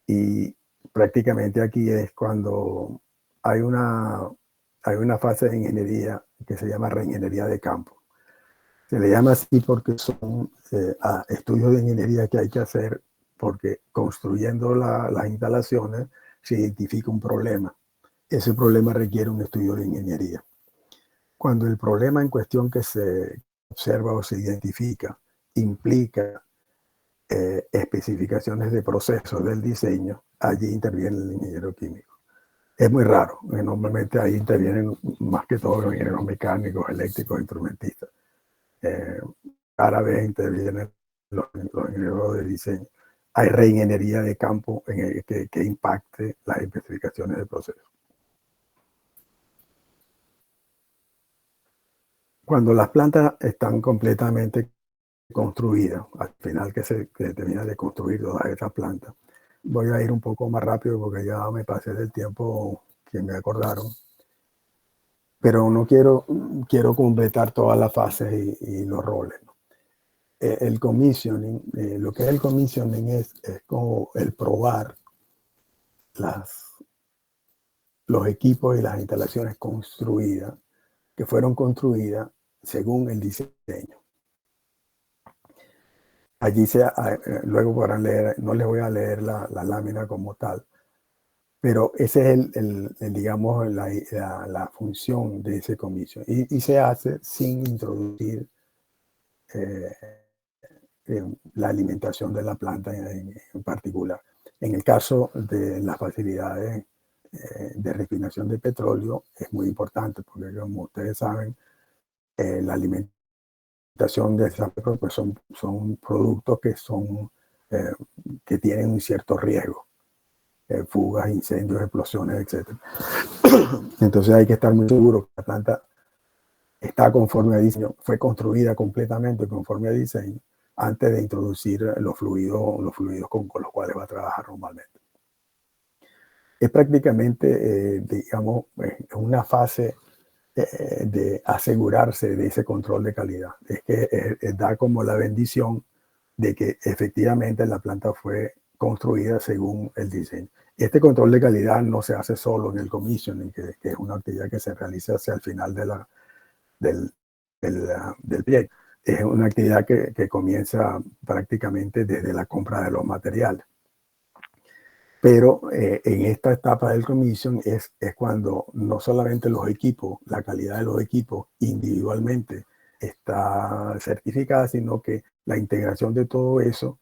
A: Y prácticamente aquí es cuando hay una fase de ingeniería que se llama reingeniería de campo. Se le llama así porque son estudios de ingeniería que hay que hacer, porque construyendo las instalaciones se identifica un problema. Ese problema requiere un estudio de ingeniería. Cuando el problema en cuestión que se observa o se identifica implica especificaciones de procesos del diseño, allí interviene el ingeniero químico. Es muy raro, normalmente ahí intervienen más que todos los ingenieros mecánicos, eléctricos, instrumentistas. Cada vez intervienen los ingenieros de diseño. Hay reingeniería de campo que impacte las especificaciones de proceso. Cuando las plantas están completamente construidas, al final que se termina de construir todas estas plantas, voy a ir un poco más rápido porque ya me pasé del tiempo que me acordaron, pero no quiero completar todas las fases y los roles, ¿no? El commissioning, lo que es el commissioning es como el probar los equipos y las instalaciones construidas, que fueron construidas según el diseño. Allí luego podrán leer, no les voy a leer la lámina como tal, pero ese es digamos, la función de ese comisión. Y se hace sin introducir la alimentación de la planta en particular. En el caso de las facilidades de refinación de petróleo es muy importante porque, como ustedes saben, la alimentación de esa pues son productos que tienen un cierto riesgo, fugas, incendios, explosiones, etc. Entonces hay que estar muy seguro que la planta está conforme a diseño, fue construida completamente conforme a diseño antes de introducir los fluidos con los cuales va a trabajar normalmente. Es prácticamente, digamos, una fase de asegurarse de ese control de calidad. Es que da como la bendición de que efectivamente la planta fue construida según el diseño. Este control de calidad no se hace solo en el commissioning, que es una actividad que se realiza hacia el final del proyecto. Es una actividad que comienza prácticamente desde la compra de los materiales. Pero en esta etapa del commission es cuando no solamente los equipos, la calidad de los equipos individualmente está certificada, sino que la integración de todo eso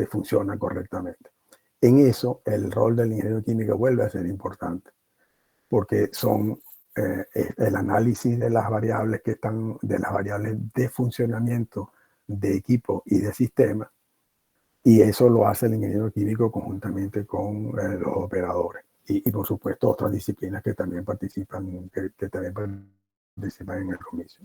A: funciona correctamente. En eso, el rol del ingeniero químico vuelve a ser importante, porque son el análisis de las variables de las variables de funcionamiento de equipo y de sistema, y eso lo hace el ingeniero químico conjuntamente con los operadores. Y por supuesto otras disciplinas que también participan, que también participan en el comicio.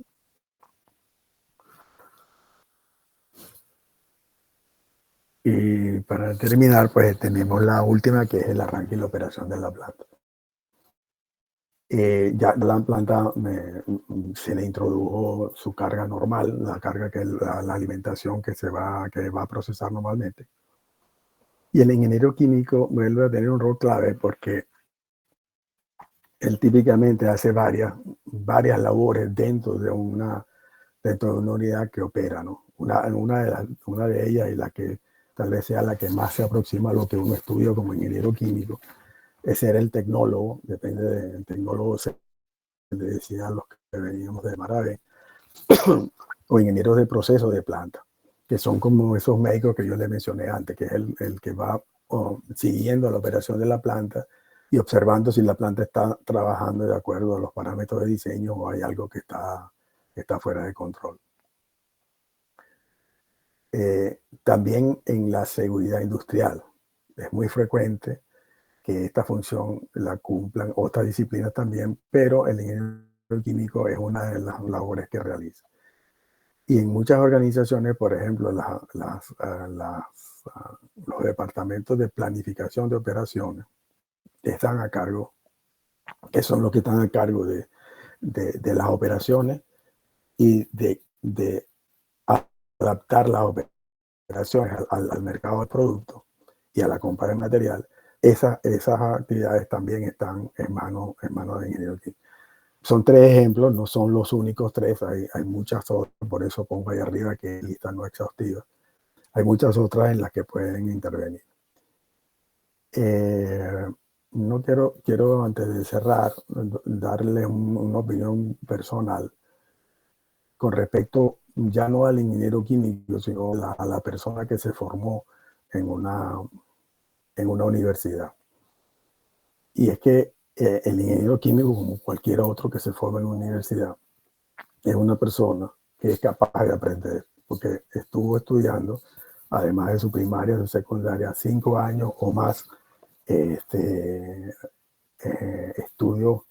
A: Y para terminar, pues tenemos la última, que es el arranque y la operación de la planta. Ya la planta se le introdujo su carga normal, la carga que la alimentación que va a procesar normalmente. Y el ingeniero químico vuelve a tener un rol clave porque él típicamente hace varias labores dentro de una unidad que opera, ¿no? Una de ellas, y la que tal vez sea la que más se aproxima a lo que uno estudia como ingeniero químico, es ser el tecnólogo. Depende del tecnólogo, se le decía a los que veníamos de Marave, o ingenieros de proceso de planta, que son como esos médicos que yo le mencioné antes, que es el que va siguiendo la operación de la planta y observando si la planta está trabajando de acuerdo a los parámetros de diseño o hay algo que está fuera de control. También en la seguridad industrial es muy frecuente que esta función la cumplan otras disciplinas también, pero el ingeniero químico es una de las labores que realiza. Y en muchas organizaciones, por ejemplo, los departamentos de planificación de operaciones están a cargo, que son los que están a cargo de las operaciones y de adaptar las operaciones al mercado de productos y a la compra de material. Esas actividades también están en manos de ingenieros químicos. Son 3 ejemplos, no son los únicos 3, hay muchas otras, por eso pongo ahí arriba que lista no exhaustiva. Hay muchas otras en las que pueden intervenir. No quiero antes de cerrar, darle una opinión personal con respecto ya no al ingeniero químico, sino a la persona que se formó en una universidad. Y es que el ingeniero químico, como cualquier otro que se forma en una universidad, es una persona que es capaz de aprender, porque estuvo estudiando, además de su primaria, su secundaria, 5 años o más, estudios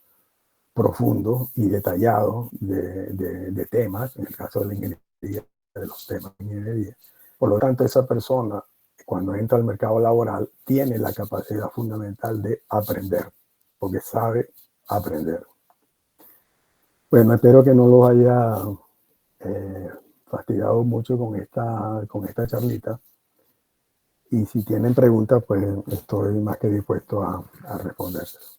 A: profundos y detallados de temas, en el caso de la ingeniería, de los temas de ingeniería. Por lo tanto, esa persona, cuando entra al mercado laboral, tiene la capacidad fundamental de aprender, porque sabe aprender. Bueno, espero que no los haya fastidiado mucho con esta charlita. Y si tienen preguntas, pues estoy más que dispuesto a responderles.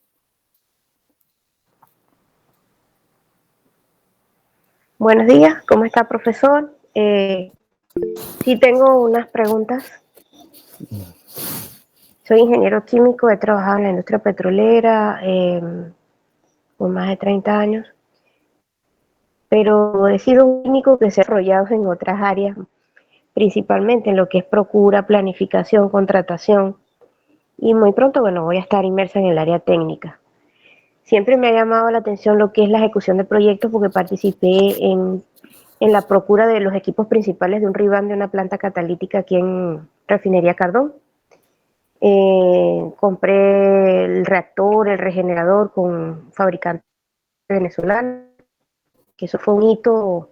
D: Buenos días, ¿cómo está, profesor? Sí tengo unas preguntas. Soy ingeniero químico, he trabajado en la industria petrolera por más de 30 años, pero he sido un químico que se ha desarrollado en otras áreas, principalmente en lo que es procura, planificación, contratación, y muy pronto, bueno, voy a estar inmersa en el área técnica. Siempre me ha llamado la atención lo que es la ejecución de proyectos porque participé en la procura de los equipos principales de un revamp de una planta catalítica aquí en Refinería Cardón. Compré el reactor, el regenerador con fabricante venezolano. que eso fue un hito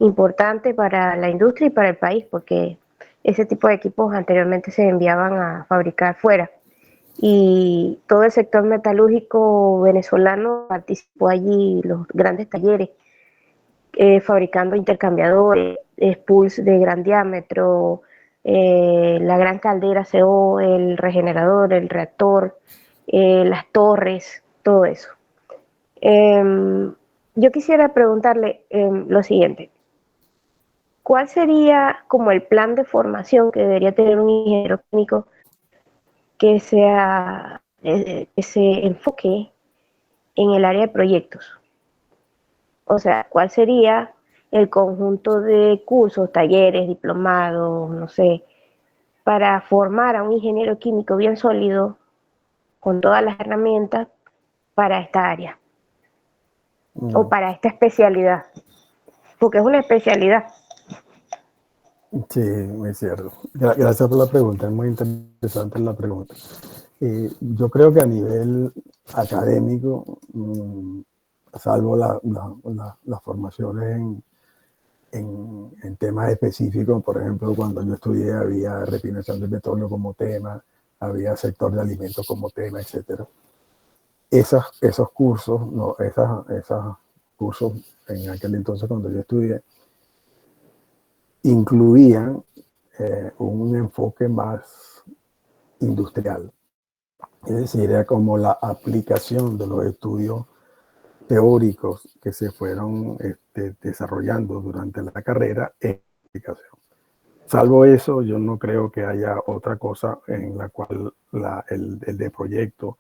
D: importante para la industria y para el país, porque ese tipo de equipos anteriormente se enviaban a fabricar fuera. Y todo el sector metalúrgico venezolano participó allí, los grandes talleres, fabricando intercambiadores, spools de gran diámetro, la gran caldera CO, el regenerador, el reactor, las torres, todo eso. Yo quisiera preguntarle lo siguiente. ¿Cuál sería como el plan de formación que debería tener un ingeniero químico que se enfoque en el área de proyectos? O sea, ¿cuál sería el conjunto de cursos, talleres, diplomados, no sé, para formar a un ingeniero químico bien sólido con todas las herramientas para esta área o para esta especialidad? Porque es una especialidad.
A: Sí, muy cierto. Gracias por la pregunta, es muy interesante la pregunta. Yo creo que a nivel académico, salvo las formaciones en temas específicos, por ejemplo, cuando yo estudié había refinación de petróleo como tema, había sector de alimentos como tema, etc. Esos cursos, no, esos cursos en aquel entonces cuando yo estudié, incluían un enfoque más industrial. Es decir, era como la aplicación de los estudios teóricos que se fueron desarrollando durante la carrera en aplicación. Salvo eso, yo no creo que haya otra cosa en la cual el de proyecto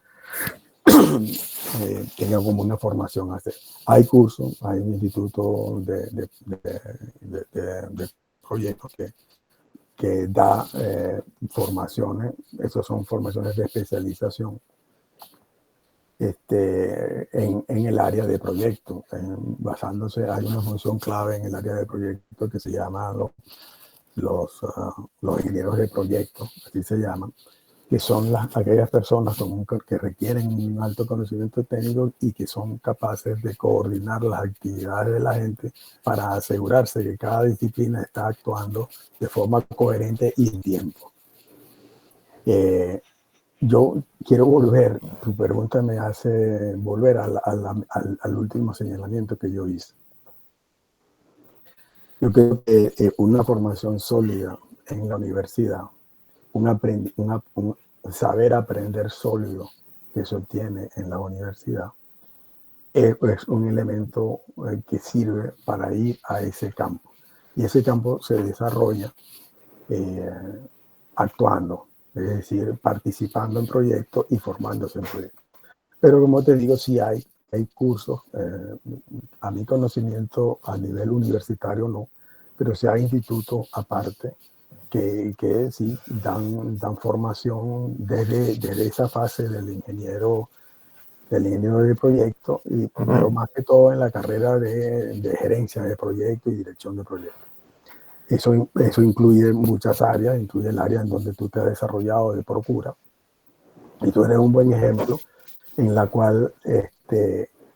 A: tenga como una formación a hacer. Hay cursos, hay un instituto de proyectos que da formaciones, esas son formaciones de especialización en el área de proyecto, basándose, hay una función clave en el área de proyecto que se llama los ingenieros de proyecto, así se llaman, que son aquellas personas que requieren un alto conocimiento técnico y que son capaces de coordinar las actividades de la gente para asegurarse que cada disciplina está actuando de forma coherente y en tiempo. Yo quiero volver, tu pregunta me hace volver al último señalamiento que yo hice. Yo creo que una formación sólida en la universidad, un saber aprender sólido que se obtiene en la universidad, es un elemento que sirve para ir a ese campo. Y ese campo se desarrolla actuando, es decir, participando en proyectos y formándose en proyectos. Pero como te digo, sí hay cursos, a mi conocimiento a nivel universitario no, pero sí hay institutos aparte que sí dan formación desde esa fase del ingeniero de proyecto, pero más que todo en la carrera de gerencia de proyecto y dirección de proyectos. Eso incluye muchas áreas, incluye el área en donde tú te has desarrollado de procura. Y tú eres un buen ejemplo en la cual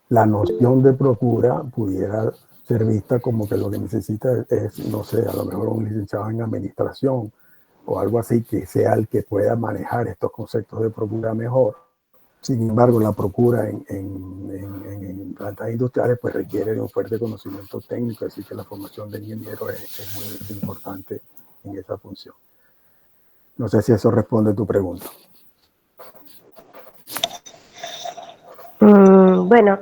A: la noción de procura pudiera ser vista como que lo que necesita es, no sé, a lo mejor un licenciado en administración o algo así, que sea el que pueda manejar estos conceptos de procura mejor. Sin embargo, la procura en plantas industriales pues requiere de un fuerte conocimiento técnico, así que la formación de ingeniero es muy importante en esa función. No sé si eso responde a tu pregunta.
D: Bueno,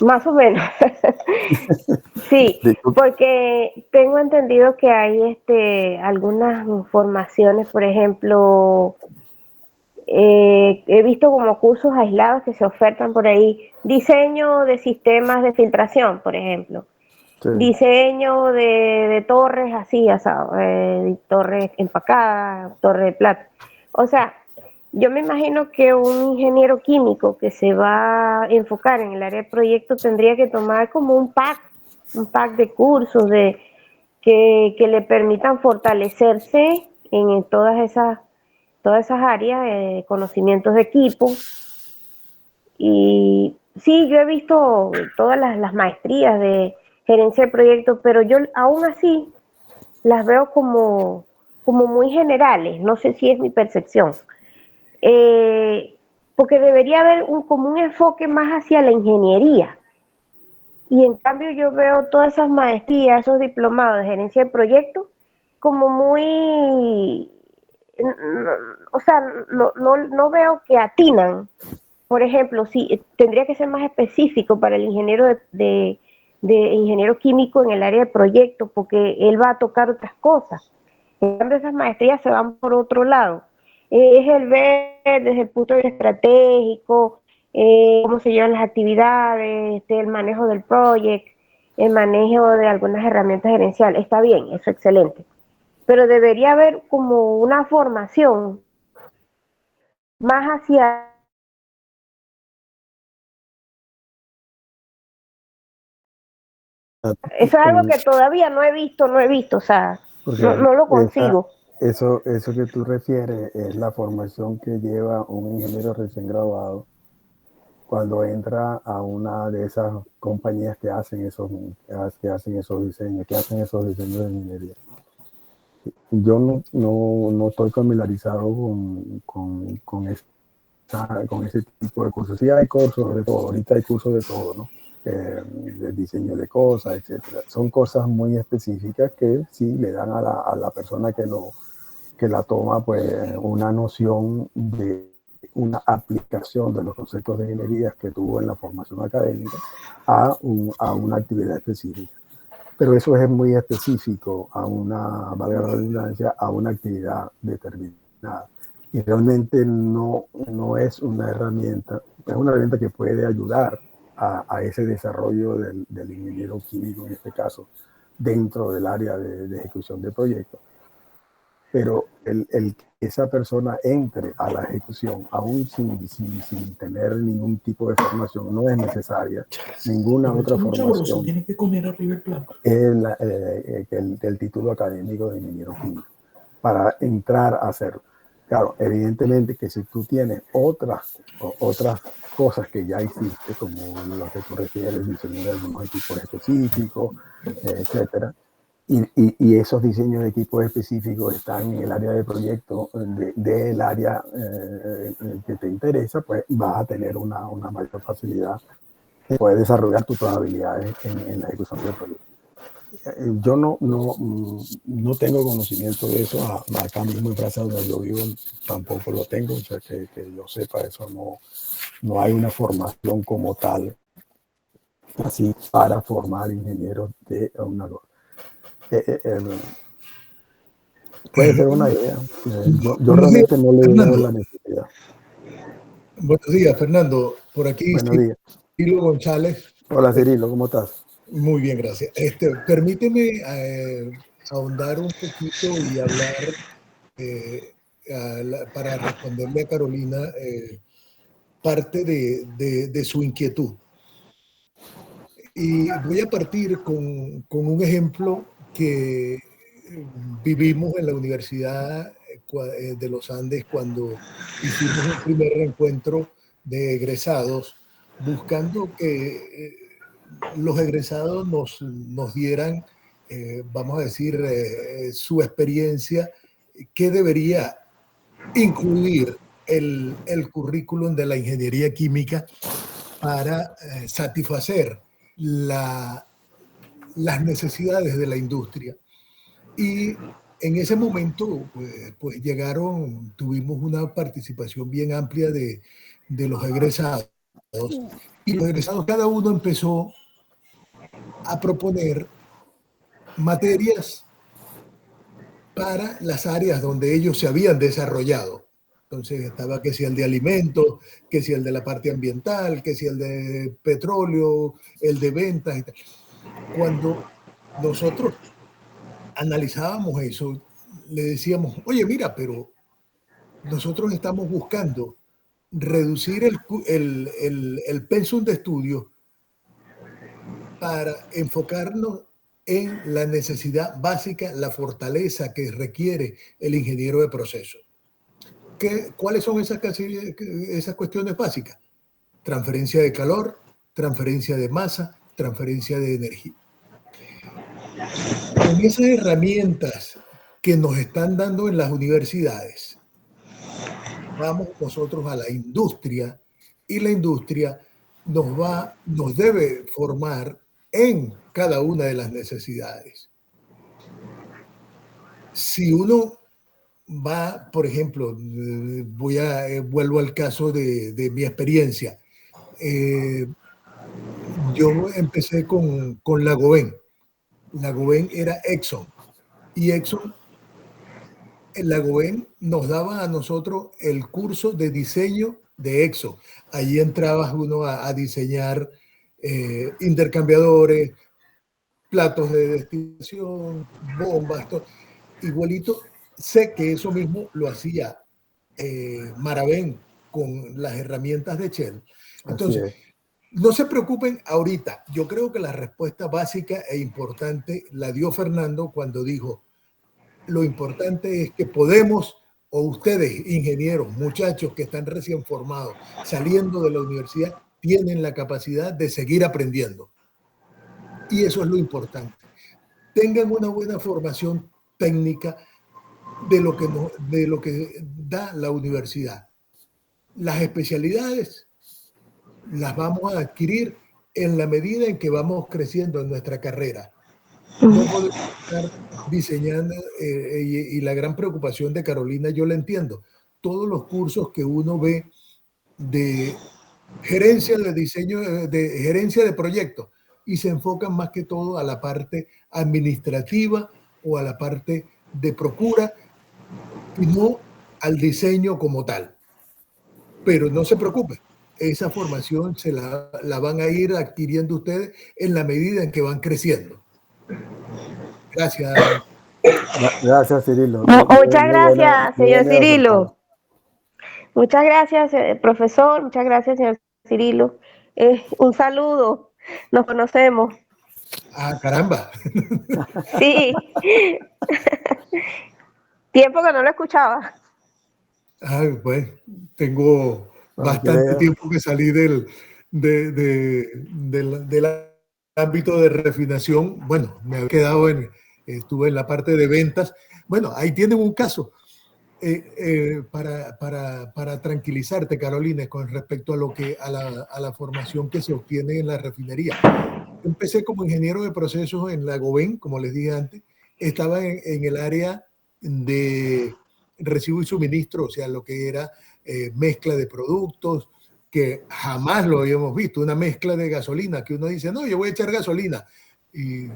D: más o menos. Sí, porque tengo entendido que hay algunas formaciones, por ejemplo, he visto como cursos aislados que se ofertan por ahí, diseño de sistemas de filtración, por ejemplo, sí. Diseño de torres así, asado, torres empacadas, torre de plata. O sea, yo me imagino que un ingeniero químico que se va a enfocar en el área de proyecto tendría que tomar como un pack de cursos que le permitan fortalecerse en todas esas áreas, conocimientos de equipo y sí, yo he visto todas las maestrías de gerencia de proyectos, pero yo aún así las veo como muy generales, no sé si es mi percepción. Eh, Porque debería haber como un enfoque más hacia la ingeniería. Y en cambio yo veo todas esas maestrías, esos diplomados de gerencia de proyectos, como muy, o sea, no veo que atinan. Por ejemplo, si tendría que ser más específico para el ingeniero de ingeniero químico en el área de proyectos, porque él va a tocar otras cosas. En cambio, esas maestrías se van por otro lado. Es el ver desde el punto de vista estratégico, cómo se llevan las actividades, el manejo del proyecto, el manejo de algunas herramientas gerenciales. Está bien, eso es excelente. Pero debería haber como una formación más hacia... Eso es algo que todavía no he visto, o sea, no lo consigo.
A: Eso que tú refieres es la formación que lleva un ingeniero recién graduado cuando entra a una de esas compañías que hacen esos diseños, de ingeniería. Yo no estoy familiarizado con ese tipo de cursos. Sí hay cursos de todo, ahorita hay cursos de todo, ¿no? De diseño de cosas, etcétera. Son cosas muy específicas que sí le dan a la persona que la toma, pues, una noción de una aplicación de los conceptos de ingeniería que tuvo en la formación académica a una actividad específica. Pero eso es muy específico valga la redundancia, a una actividad determinada. Y realmente no es una herramienta, es una herramienta que puede ayudar a ese desarrollo del ingeniero químico, en este caso, dentro del área de ejecución de proyectos. Pero el que esa persona entre a la ejecución, aún sin tener ningún tipo de formación, no es necesaria. Ninguna otra formación
E: tiene que comer arriba el plato.
A: Es el título académico de ingeniero químico para entrar a hacerlo. Claro, evidentemente que si tú tienes otras cosas que ya hiciste, como lo que tú refieres, diseño de algunos equipos específicos, etcétera, y esos diseños de equipos específicos están en el área de proyecto del área que te interesa, pues vas a tener una mayor facilidad de poder desarrollar tus habilidades en la ejecución del proyecto. Yo no tengo conocimiento de eso. Acá mismo en Plaza donde yo vivo tampoco lo tengo, o sea, que yo sepa, eso no hay una formación como tal así para formar ingenieros de una puede ser una idea. Yo realmente no le veo la necesidad.
E: Buenos días, Fernando. Por aquí,
A: Buenos días.
E: Cirilo González.
A: Hola, Cirilo, ¿cómo estás?
E: Muy bien, gracias. Permíteme ahondar un poquito y hablar para responderle a Carolina parte de su inquietud. Y voy a partir con un ejemplo que vivimos en la Universidad de los Andes cuando hicimos un primer reencuentro de egresados, buscando que los egresados nos dieran, vamos a decir, su experiencia, qué debería incluir el currículum de la ingeniería química para satisfacer las necesidades de la industria. Y en ese momento, pues tuvimos una participación bien amplia de los egresados. Y los egresados, cada uno empezó a proponer materias para las áreas donde ellos se habían desarrollado. Entonces estaba que si el de alimentos, que si el de la parte ambiental, que si el de petróleo, el de ventas y tal. Cuando nosotros analizábamos eso, le decíamos, oye, mira, pero nosotros estamos buscando reducir el pensum de estudio para enfocarnos en la necesidad básica, la fortaleza que requiere el ingeniero de proceso. ¿Cuáles son esas cuestiones básicas? Transferencia de calor, transferencia de masa, transferencia de energía. Con esas herramientas que nos están dando en las universidades, vamos nosotros a la industria y la industria nos debe formar en cada una de las necesidades. Si uno va, por ejemplo, vuelvo al caso de mi experiencia. Yo empecé con Lagoven. Lagoven era Exxon. Y Exxon, Lagoven nos daba a nosotros el curso de diseño de Exxon. Allí entrabas uno a diseñar intercambiadores, platos de destilación, bombas, todo. Igualito, sé que eso mismo lo hacía Maravén con las herramientas de Shell. Entonces, no se preocupen ahorita. Yo creo que la respuesta básica e importante la dio Fernando cuando dijo, lo importante es que podemos, o ustedes, ingenieros, muchachos que están recién formados, saliendo de la universidad, tienen la capacidad de seguir aprendiendo. Y eso es lo importante. Tengan una buena formación técnica de lo que da la universidad. Las especialidades las vamos a adquirir en la medida en que vamos creciendo en nuestra carrera. No podemos estar diseñando, y la gran preocupación de Carolina, yo la entiendo. Todos los cursos que uno ve de gerencia de diseño, de gerencia de proyectos, y se enfocan más que todo a la parte administrativa o a la parte de procura y no al diseño como tal. Pero no se preocupen, esa formación se la van a ir adquiriendo ustedes en la medida en que van creciendo. Gracias.
A: Gracias, Cirilo.
D: Muchas gracias, señor Cirilo. Muchas gracias, profesor. Muchas gracias, señor Cirilo. Un saludo. Nos conocemos.
E: Ah, caramba.
D: Sí. Tiempo que no lo escuchaba.
E: Ay, pues, tengo bastante tiempo que salí del ámbito de refinación. Bueno, me había quedado estuve en la parte de ventas. Bueno, ahí tienen un caso. Para tranquilizarte, Carolina, con respecto a la formación que se obtiene en la refinería. Empecé como ingeniero de procesos en Lagoven, como les dije antes. Estaba en el área de recibo y suministro, o sea, lo que era mezcla de productos, que jamás lo habíamos visto, una mezcla de gasolina, que uno dice, no, yo voy a echar gasolina. Y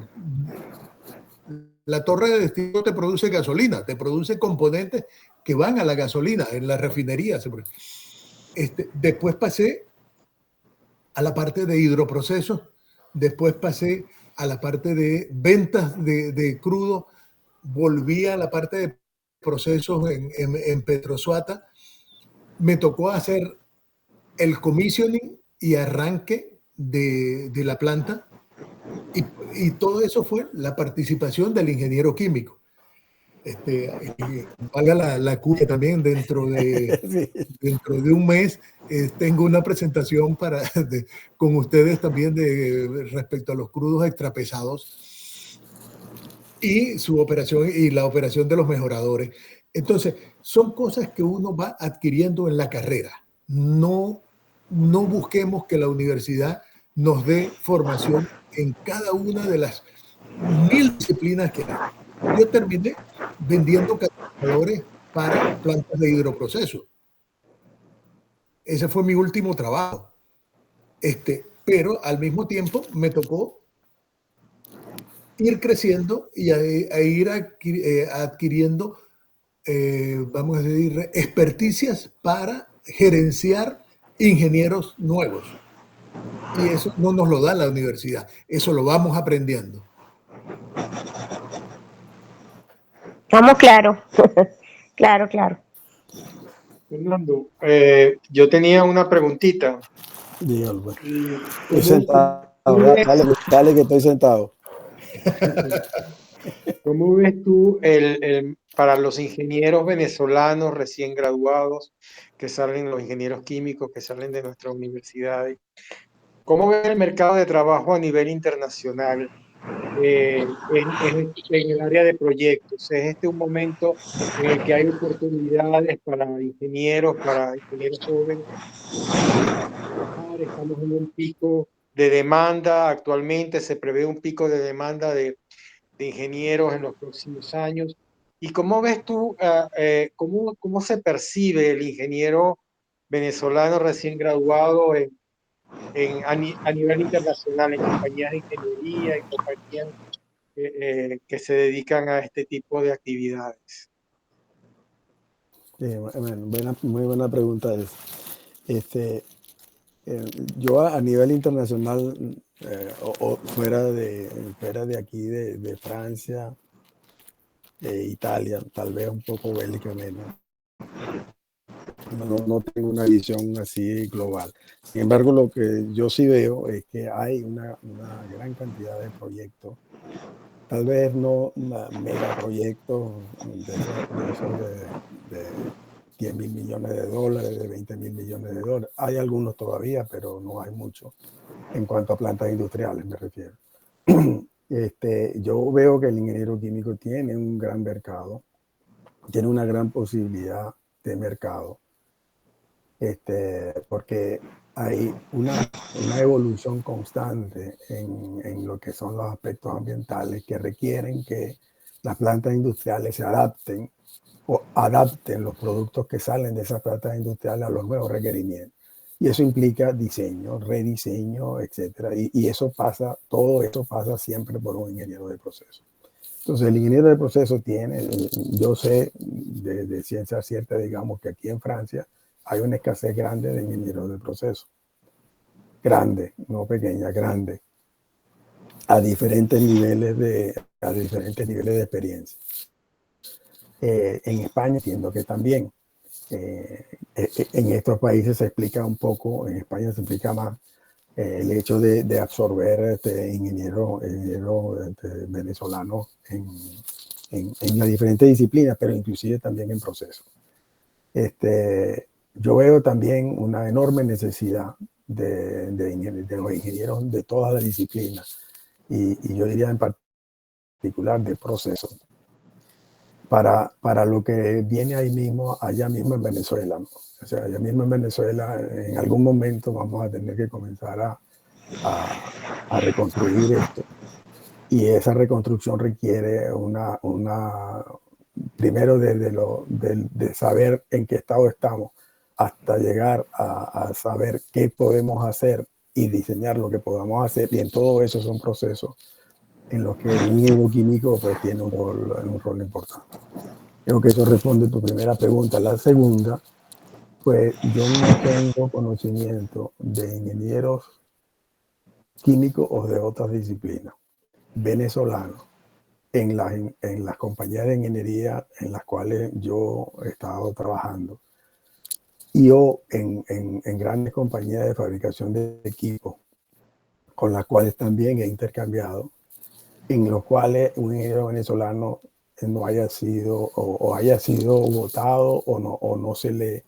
E: la torre de destino te produce gasolina, te produce componentes que van a la gasolina en la refinería. Después pasé a la parte de hidroprocesos, después pasé a la parte de ventas de crudo, volví a la parte de procesos en Petrosuata. Me tocó hacer el commissioning y arranque de la planta. Y todo eso fue la participación del ingeniero químico. Valga la cuña también, dentro de un mes tengo una presentación con ustedes también respecto a los crudos extrapesados y su operación y la operación de los mejoradores. Entonces, son cosas que uno va adquiriendo en la carrera. No busquemos que la universidad nos dé formación en cada una de las 1000 disciplinas que hay. Yo terminé vendiendo catalizadores para plantas de hidroproceso. Ese fue mi último trabajo. Pero al mismo tiempo me tocó ir creciendo y ir adquiriendo, vamos a decir, experticias para gerenciar ingenieros nuevos. Y eso no nos lo da la universidad, eso lo vamos aprendiendo.
D: Estamos claros. Claro.
C: Fernando, yo tenía una preguntita.
A: Dígalo. Estoy sentado. Dale que estoy sentado.
C: ¿Cómo ves tú para los ingenieros venezolanos recién graduados que salen, los ingenieros químicos que salen de nuestras universidades? ¿Cómo ves el mercado de trabajo a nivel internacional en el área de proyectos? ¿Es este un momento en el que hay oportunidades para ingenieros jóvenes? Estamos en un pico de demanda actualmente, se prevé un pico de demanda de ingenieros en los próximos años. ¿Y cómo ves tú, cómo se percibe el ingeniero venezolano recién graduado a nivel internacional, en compañías de ingeniería, en compañías que se dedican a este tipo de actividades?
A: Bueno, muy buena pregunta es. Este, yo a nivel internacional, o fuera de aquí, de Francia, Italia, tal vez un poco Bélgica menos. No tengo una visión así global. Sin embargo, lo que yo sí veo es que hay una gran cantidad de proyectos, tal vez no megaproyectos de 10.000 millones de dólares, de 20.000 millones de dólares. Hay algunos todavía, pero no hay mucho en cuanto a plantas industriales, me refiero. Yo veo que el ingeniero químico tiene un gran mercado, tiene una gran posibilidad de mercado, porque hay una evolución constante en lo que son los aspectos ambientales que requieren que las plantas industriales se adapten o adapten los productos que salen de esas plantas industriales a los nuevos requerimientos. Y eso implica diseño, rediseño, etcétera. Y todo eso pasa siempre por un ingeniero de proceso. Entonces, el ingeniero de proceso yo sé de ciencia cierta, digamos, que aquí en Francia hay una escasez grande de ingenieros de proceso. Grande, no pequeña, grande. A diferentes niveles de experiencia. En España entiendo que también. En estos países se explica un poco, en España se explica más el hecho de absorber ingenieros venezolanos en las diferentes disciplinas, pero inclusive también en procesos. Yo veo también una enorme necesidad de los ingenieros de todas las disciplinas y yo diría en particular de procesos para lo que viene allá mismo en Venezuela, ¿no? O sea, allá mismo en Venezuela, en algún momento vamos a tener que comenzar a reconstruir esto. Y esa reconstrucción requiere primero de saber en qué estado estamos, hasta llegar a saber qué podemos hacer y diseñar lo que podamos hacer. Y en todo eso son procesos en los que el ingeniero químico pues, tiene un rol importante. Creo que eso responde a tu primera pregunta. La segunda, pues yo no tengo conocimiento de ingenieros químicos o de otras disciplinas venezolanos en las compañías de ingeniería en las cuales yo he estado trabajando y o en grandes compañías de fabricación de equipos con las cuales también he intercambiado, en los cuales un ingeniero venezolano no haya sido o haya sido votado o no se le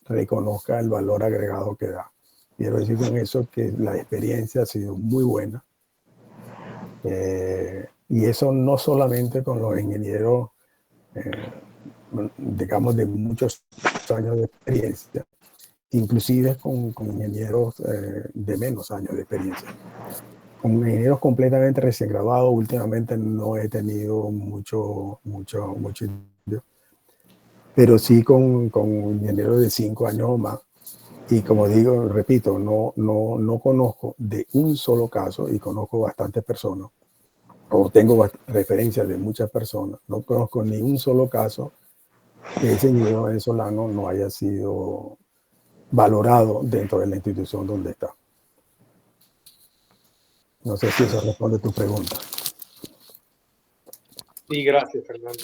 A: reconozca el valor agregado que da. Quiero decir con eso que la experiencia ha sido muy buena. Y eso no solamente con los ingenieros, digamos, de muchos años de experiencia, inclusive con ingenieros de menos años de experiencia. Con ingenieros completamente recién graduados, últimamente no he tenido mucho, pero sí con ingenieros de 5 años o más. Y como digo, repito, no conozco de un solo caso, y conozco bastantes personas, o tengo referencias de muchas personas, no conozco ni un solo caso que ese ingeniero venezolano no haya sido valorado dentro de la institución donde está. No sé si eso responde a tu pregunta.
C: Sí, gracias, Fernando.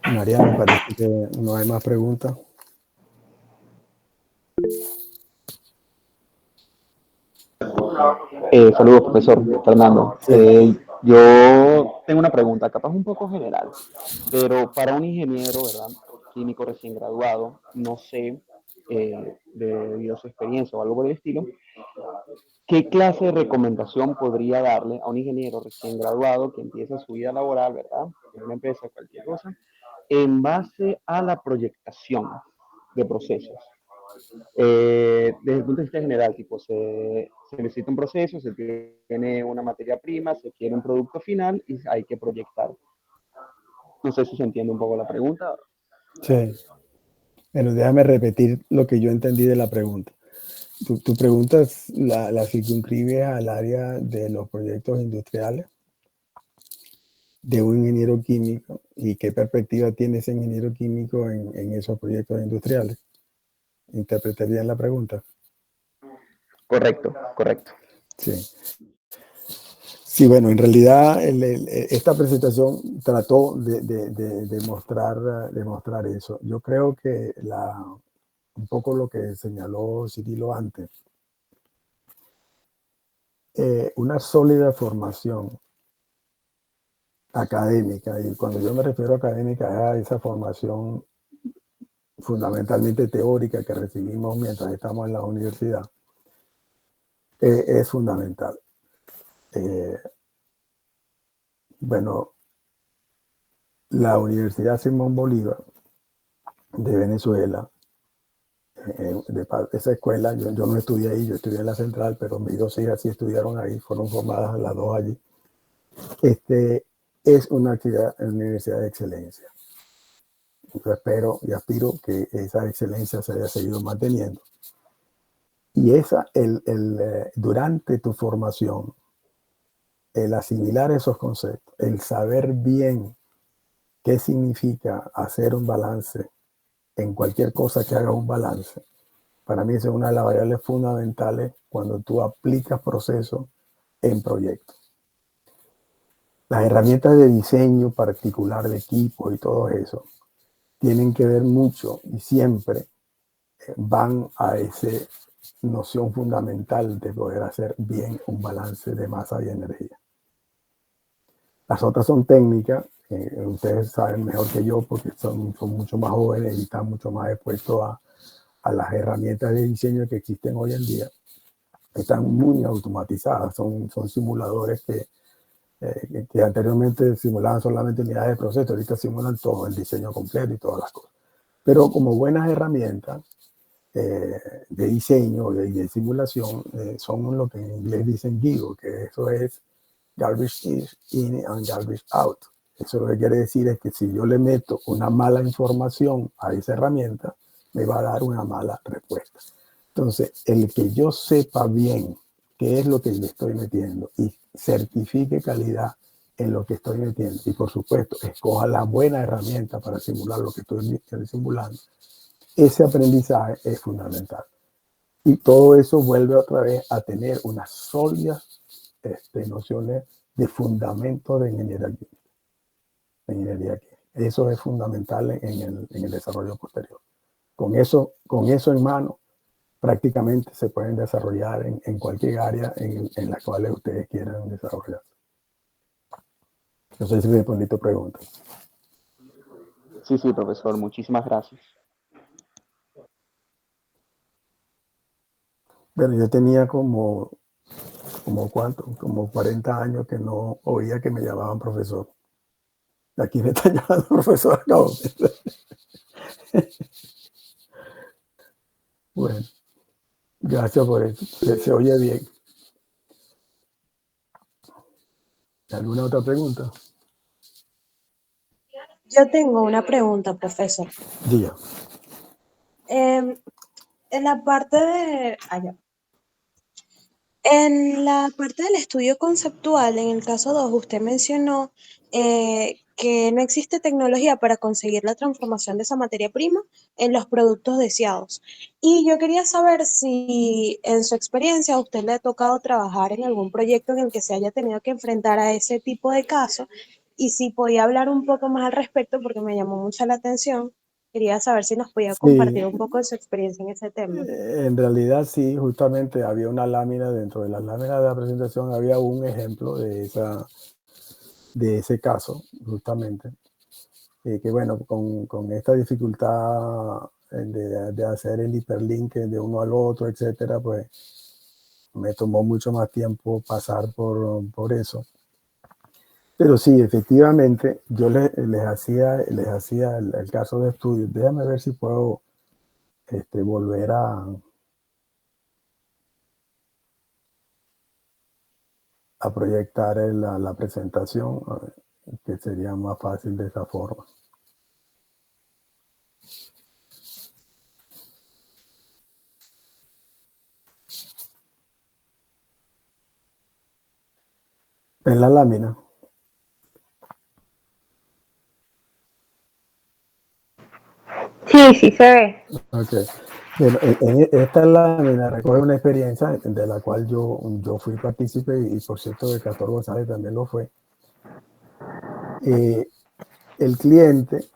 A: María, me parece que no hay más preguntas.
F: Saludos, profesor Fernando.
A: Sí.
F: Yo tengo una pregunta, capaz un poco general, pero para un ingeniero, ¿verdad? Químico recién graduado, no sé, debido a su experiencia o algo por el estilo, ¿qué clase de recomendación podría darle a un ingeniero recién graduado que empieza su vida laboral, ¿verdad? En una empresa o cualquier cosa, en base a la proyectación de procesos? Desde el punto de vista general, tipo, se necesita un proceso, se tiene una materia prima, se quiere un producto final y hay que proyectar. No sé si se entiende un poco la pregunta.
A: Sí. Bueno, déjame repetir lo que yo entendí de la pregunta. Tu pregunta la circunscribe al área de los proyectos industriales de un ingeniero químico y qué perspectiva tiene ese ingeniero químico en esos proyectos industriales. ¿Interpreté bien la pregunta?
F: Correcto, correcto.
A: Sí. Sí, bueno, en realidad esta presentación trató de mostrar eso. Yo creo que un poco lo que señaló Cirilo antes, una sólida formación académica, y cuando yo me refiero a académica es a esa formación fundamentalmente teórica que recibimos mientras estamos en la universidad, es fundamental. Bueno, la Universidad Simón Bolívar de Venezuela, esa escuela, yo no estudié ahí, yo estudié en la Central, pero mis dos hijas sí estudiaron ahí, fueron formadas las dos allí. Es una universidad de excelencia. Yo espero y aspiro que esa excelencia se haya seguido manteniendo. Y durante tu formación, el asimilar esos conceptos, el saber bien qué significa hacer un balance en cualquier cosa que haga un balance, para mí es una de las variables fundamentales cuando tú aplicas procesos en proyectos. Las herramientas de diseño particular de equipos y todo eso tienen que ver mucho y siempre van a esa noción fundamental de poder hacer bien un balance de masa y energía. Las otras son técnicas, ustedes saben mejor que yo porque son mucho más jóvenes y están mucho más expuestos a las herramientas de diseño que existen hoy en día. Están muy automatizadas, son simuladores que anteriormente simulaban solamente unidades de proceso, ahorita simulan todo, el diseño completo y todas las cosas. Pero como buenas herramientas de diseño y de simulación, son lo que en inglés dicen GIGO, que eso es garbage in and garbage out. Eso lo que quiere decir es que si yo le meto una mala información a esa herramienta, me va a dar una mala respuesta. Entonces, el que yo sepa bien qué es lo que le estoy metiendo y certifique calidad en lo que estoy metiendo y, por supuesto, escoja la buena herramienta para simular lo que estoy simulando, ese aprendizaje es fundamental. Y todo eso vuelve otra vez a tener unas sólidas nociones de fundamento de ingeniería química. Eso es fundamental en el desarrollo posterior. Con eso en mano, prácticamente se pueden desarrollar en cualquier área en la cual ustedes quieran desarrollarse. No sé si respondí tu pregunta.
F: Sí, profesor, muchísimas gracias.
A: Bueno, yo tenía como 40 años que no oía que me llamaban profesor. Aquí me están llamando profesor. Acabo. Bueno, gracias por eso. Se oye bien. ¿Alguna otra pregunta?
G: Yo tengo una pregunta, profesor.
A: Diga.
G: En la parte de en la parte del estudio conceptual, en el caso 2, usted mencionó que no existe tecnología para conseguir la transformación de esa materia prima en los productos deseados. Y yo quería saber si en su experiencia a usted le ha tocado trabajar en algún proyecto en el que se haya tenido que enfrentar a ese tipo de casos y si podía hablar un poco más al respecto porque me llamó mucho la atención Quería saber si nos podía
A: Sí,
G: compartir un poco de su experiencia en ese tema.
A: en realidad sí, justamente había una lámina, dentro de la lámina de la presentación había un ejemplo de ese caso, justamente, que bueno, con esta dificultad de hacer el hiperlink de uno al otro, etcétera, pues me tomó mucho más tiempo pasar por eso. Pero sí, efectivamente, yo les hacía el caso de estudio. Déjame ver si puedo volver a proyectar la presentación, que sería más fácil de esa forma. En la lámina.
D: Sí, sí se ve.
A: Ok. Bueno, esta lámina recoge una experiencia de la cual yo fui partícipe y por cierto de Castor González también lo fue. El cliente,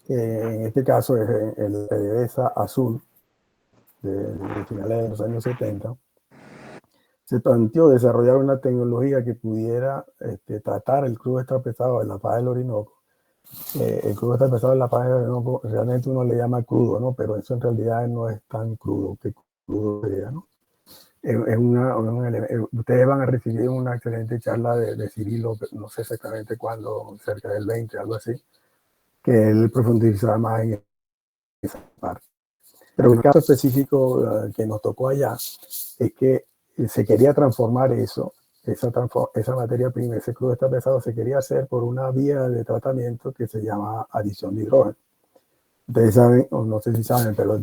A: en este caso es el PDVSA Azul de finales de los años 70, se planteó desarrollar una tecnología que pudiera tratar el crudo extrapesado de la faja del Orinoco. El crudo extrapesado de la faja del Orinoco realmente uno le llama crudo, ¿no? Pero eso en realidad no es tan crudo que crudo sería, ¿no? Ustedes van a recibir una excelente charla de Cirilo, no sé exactamente cuándo, cerca del 20, algo así, que él profundizará más en esa parte. Pero en el caso específico que nos tocó allá, es que se quería transformar esa materia prima, ese crudo está pesado, se quería hacer por una vía de tratamiento que se llama adición de hidrógeno. Ustedes saben, o no sé si saben, pero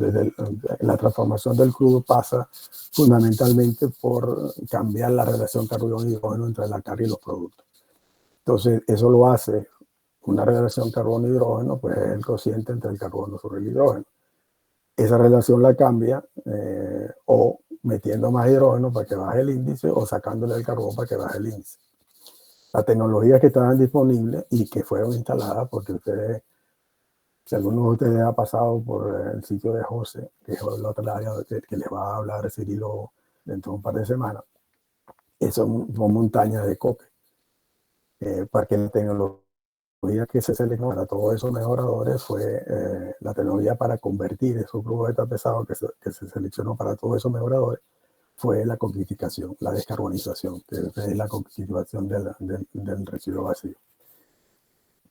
A: la transformación del crudo pasa fundamentalmente por cambiar la relación carbono-hidrógeno entre la carga y los productos. Entonces, eso lo hace una relación carbono-hidrógeno, pues es el cociente entre el carbono sobre el hidrógeno. Esa relación la cambia o metiendo más hidrógeno para que baje el índice o sacándole el carbón para que baje el índice. Las tecnologías que estaban disponibles y que fueron instaladas, porque ustedes, si alguno de ustedes ha pasado por el sitio de José, que es la otra área que les va a hablar Cirilo dentro de un par de semanas, son montañas de coque. Para que la tecnología que se seleccionó para todos esos mejoradores fue la tecnología para convertir esos grupos de pesados que se seleccionó para todos esos mejoradores fue la coquificación, la descarbonización, que es la coquificación del residuo vacío.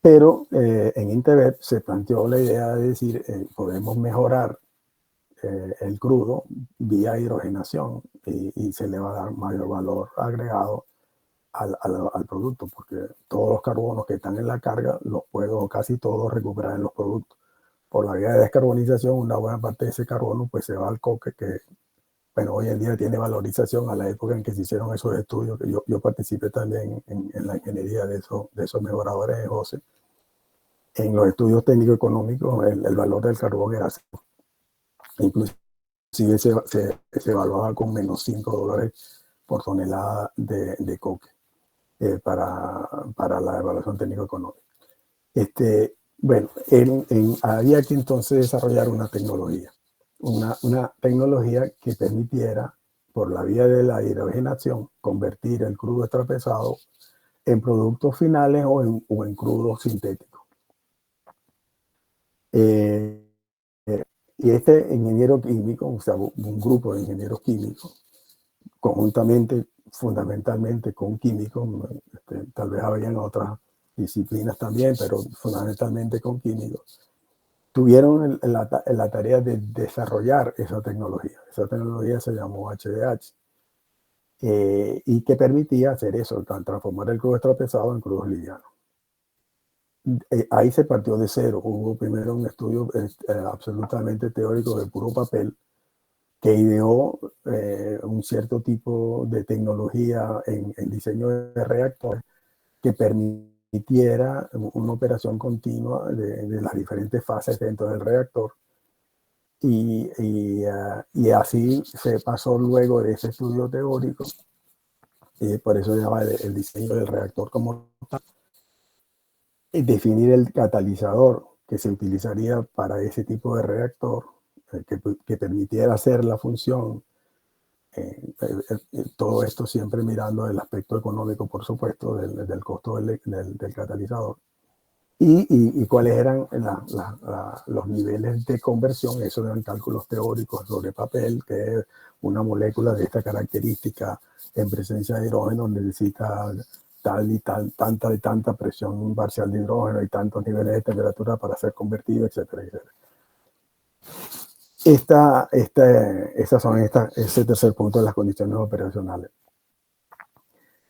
A: Pero en Intevet se planteó la idea de decir, podemos mejorar el crudo vía hidrogenación y se le va a dar mayor valor agregado al producto, porque todos los carbonos que están en la carga los puedo casi todos recuperar en los productos. Por la vía de descarbonización, una buena parte de ese carbono pues se va al coque, que bueno, hoy en día tiene valorización. A la época en que se hicieron esos estudios, que yo participé también en la ingeniería de esos mejoradores de José. En los estudios técnico-económicos, el valor del carbón era cero. Inclusive se evaluaba con menos $5 por tonelada de coque para la evaluación técnico-económica. Bueno, había que entonces desarrollar una tecnología que permitiera, por la vía de la hidrogenación, convertir el crudo extrapesado en productos finales o en crudo sintético. Y este ingeniero químico, o sea, un grupo de ingenieros químicos, conjuntamente, fundamentalmente con químicos, tal vez habían otras disciplinas también, pero fundamentalmente con químicos, tuvieron la tarea de desarrollar esa tecnología. Esa tecnología se llamó HDH y que permitía hacer eso, transformar el crudo extrapesado en crudos livianos. Ahí se partió de cero. Hubo primero un estudio absolutamente teórico de puro papel que ideó un cierto tipo de tecnología en diseño de reactores que permitiera una operación continua de las diferentes fases dentro del reactor. Y así se pasó luego de ese estudio teórico, por eso se llama el diseño del reactor como tal, definir el catalizador que se utilizaría para ese tipo de reactor, que permitiera hacer la función. Todo esto siempre mirando el aspecto económico, por supuesto, del costo del catalizador. Y cuáles eran los niveles de conversión. Eso eran cálculos teóricos sobre papel, que una molécula de esta característica en presencia de hidrógeno necesita tal y tal, tanta y tanta presión parcial de hidrógeno y tantos niveles de temperatura para ser convertido, etcétera, etcétera. Ese tercer punto de las condiciones operacionales.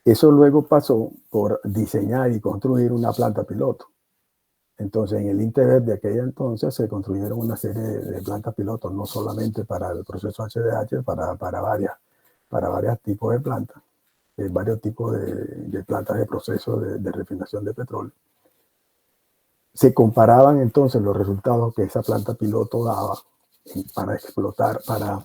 A: Eso luego pasó por diseñar y construir una planta piloto. Entonces, en el Inter de aquella entonces se construyeron una serie de plantas pilotos, no solamente para el proceso HDH, para varios tipos de plantas, varios tipos de plantas de proceso de refinación de petróleo. Se comparaban entonces los resultados que esa planta piloto daba para explotar, para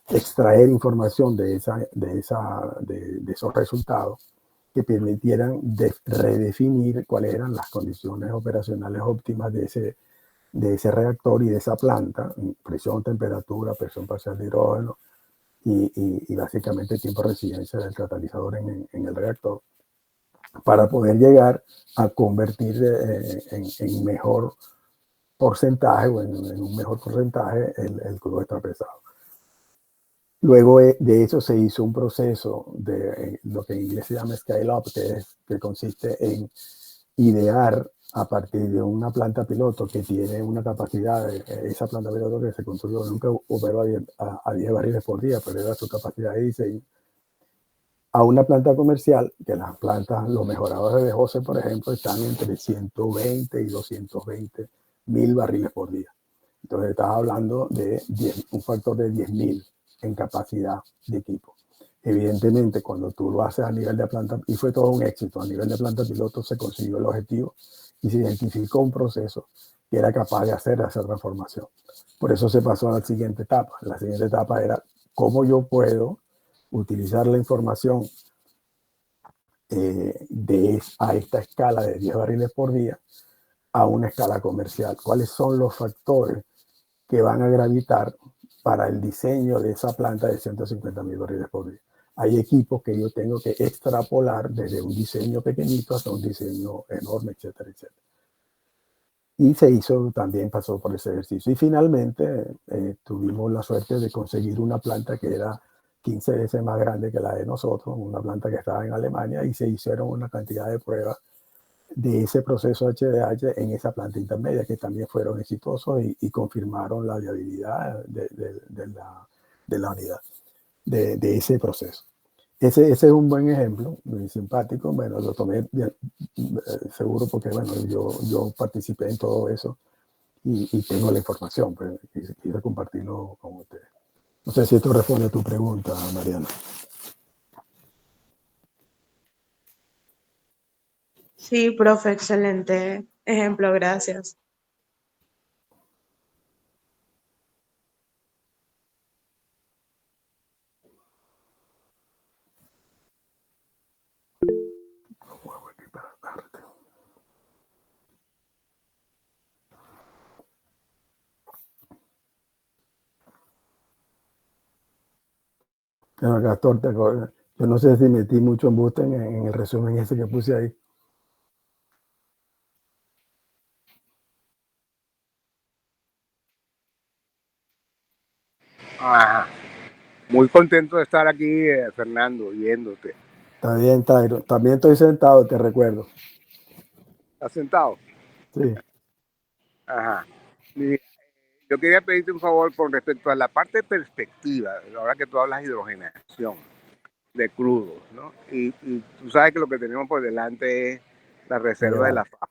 A: extraer información de esos resultados que permitieran redefinir cuáles eran las condiciones operacionales óptimas de ese reactor y de esa planta, presión, temperatura, presión parcial de hidrógeno y básicamente tiempo de residencia del catalizador en el reactor, para poder llegar a convertir en mejor porcentaje o en un mejor porcentaje el crudo extrapesado. Luego de eso se hizo un proceso de lo que en inglés se llama scale up, que consiste en idear a partir de una planta piloto que tiene una capacidad, esa planta piloto que se construyó nunca operó a 10 barriles por día, pero era su capacidad de diseño, a una planta comercial, que las plantas, los mejoradores de José, por ejemplo, están entre 120 y 220 mil barriles por día. Entonces estás hablando de un factor de 10.000 en capacidad de equipo. Evidentemente, cuando tú lo haces a nivel de planta, y fue todo un éxito, a nivel de planta piloto se consiguió el objetivo y se identificó un proceso que era capaz de hacer esa transformación. Por eso se pasó a la siguiente etapa. La siguiente etapa era cómo yo puedo utilizar la información a esta escala de 10 barriles por día a una escala comercial. ¿Cuáles son los factores que van a gravitar para el diseño de esa planta de 150.000 barriles por día? Hay equipos que yo tengo que extrapolar desde un diseño pequeñito hasta un diseño enorme, etcétera, etcétera. Y también pasó por ese ejercicio. Y finalmente tuvimos la suerte de conseguir una planta que era 15 veces más grande que la de nosotros, una planta que estaba en Alemania, y se hicieron una cantidad de pruebas de ese proceso HDH en esa planta intermedia, que también fueron exitosos y confirmaron la viabilidad de la unidad, de ese proceso. Ese es un buen ejemplo, muy simpático. Bueno, lo tomé bien, seguro porque, bueno, yo participé en todo eso y tengo la información, pero quise compartirlo con ustedes. No sé si esto responde a tu pregunta, Mariana.
G: Sí, profe, excelente ejemplo, gracias.
A: Pero Gastón, yo no sé si metí mucho embuste en el resumen ese que puse ahí.
H: Ajá. Muy contento de estar aquí, Fernando, viéndote.
A: Está bien, Tairo. También estoy sentado, te recuerdo.
H: ¿Estás sentado?
A: Sí.
H: Ajá. Mira, yo quería pedirte un favor con respecto a la parte de perspectiva, ahora que tú hablas de hidrogenación de crudos, ¿no? Y tú sabes que lo que tenemos por delante es la reserva de la faja.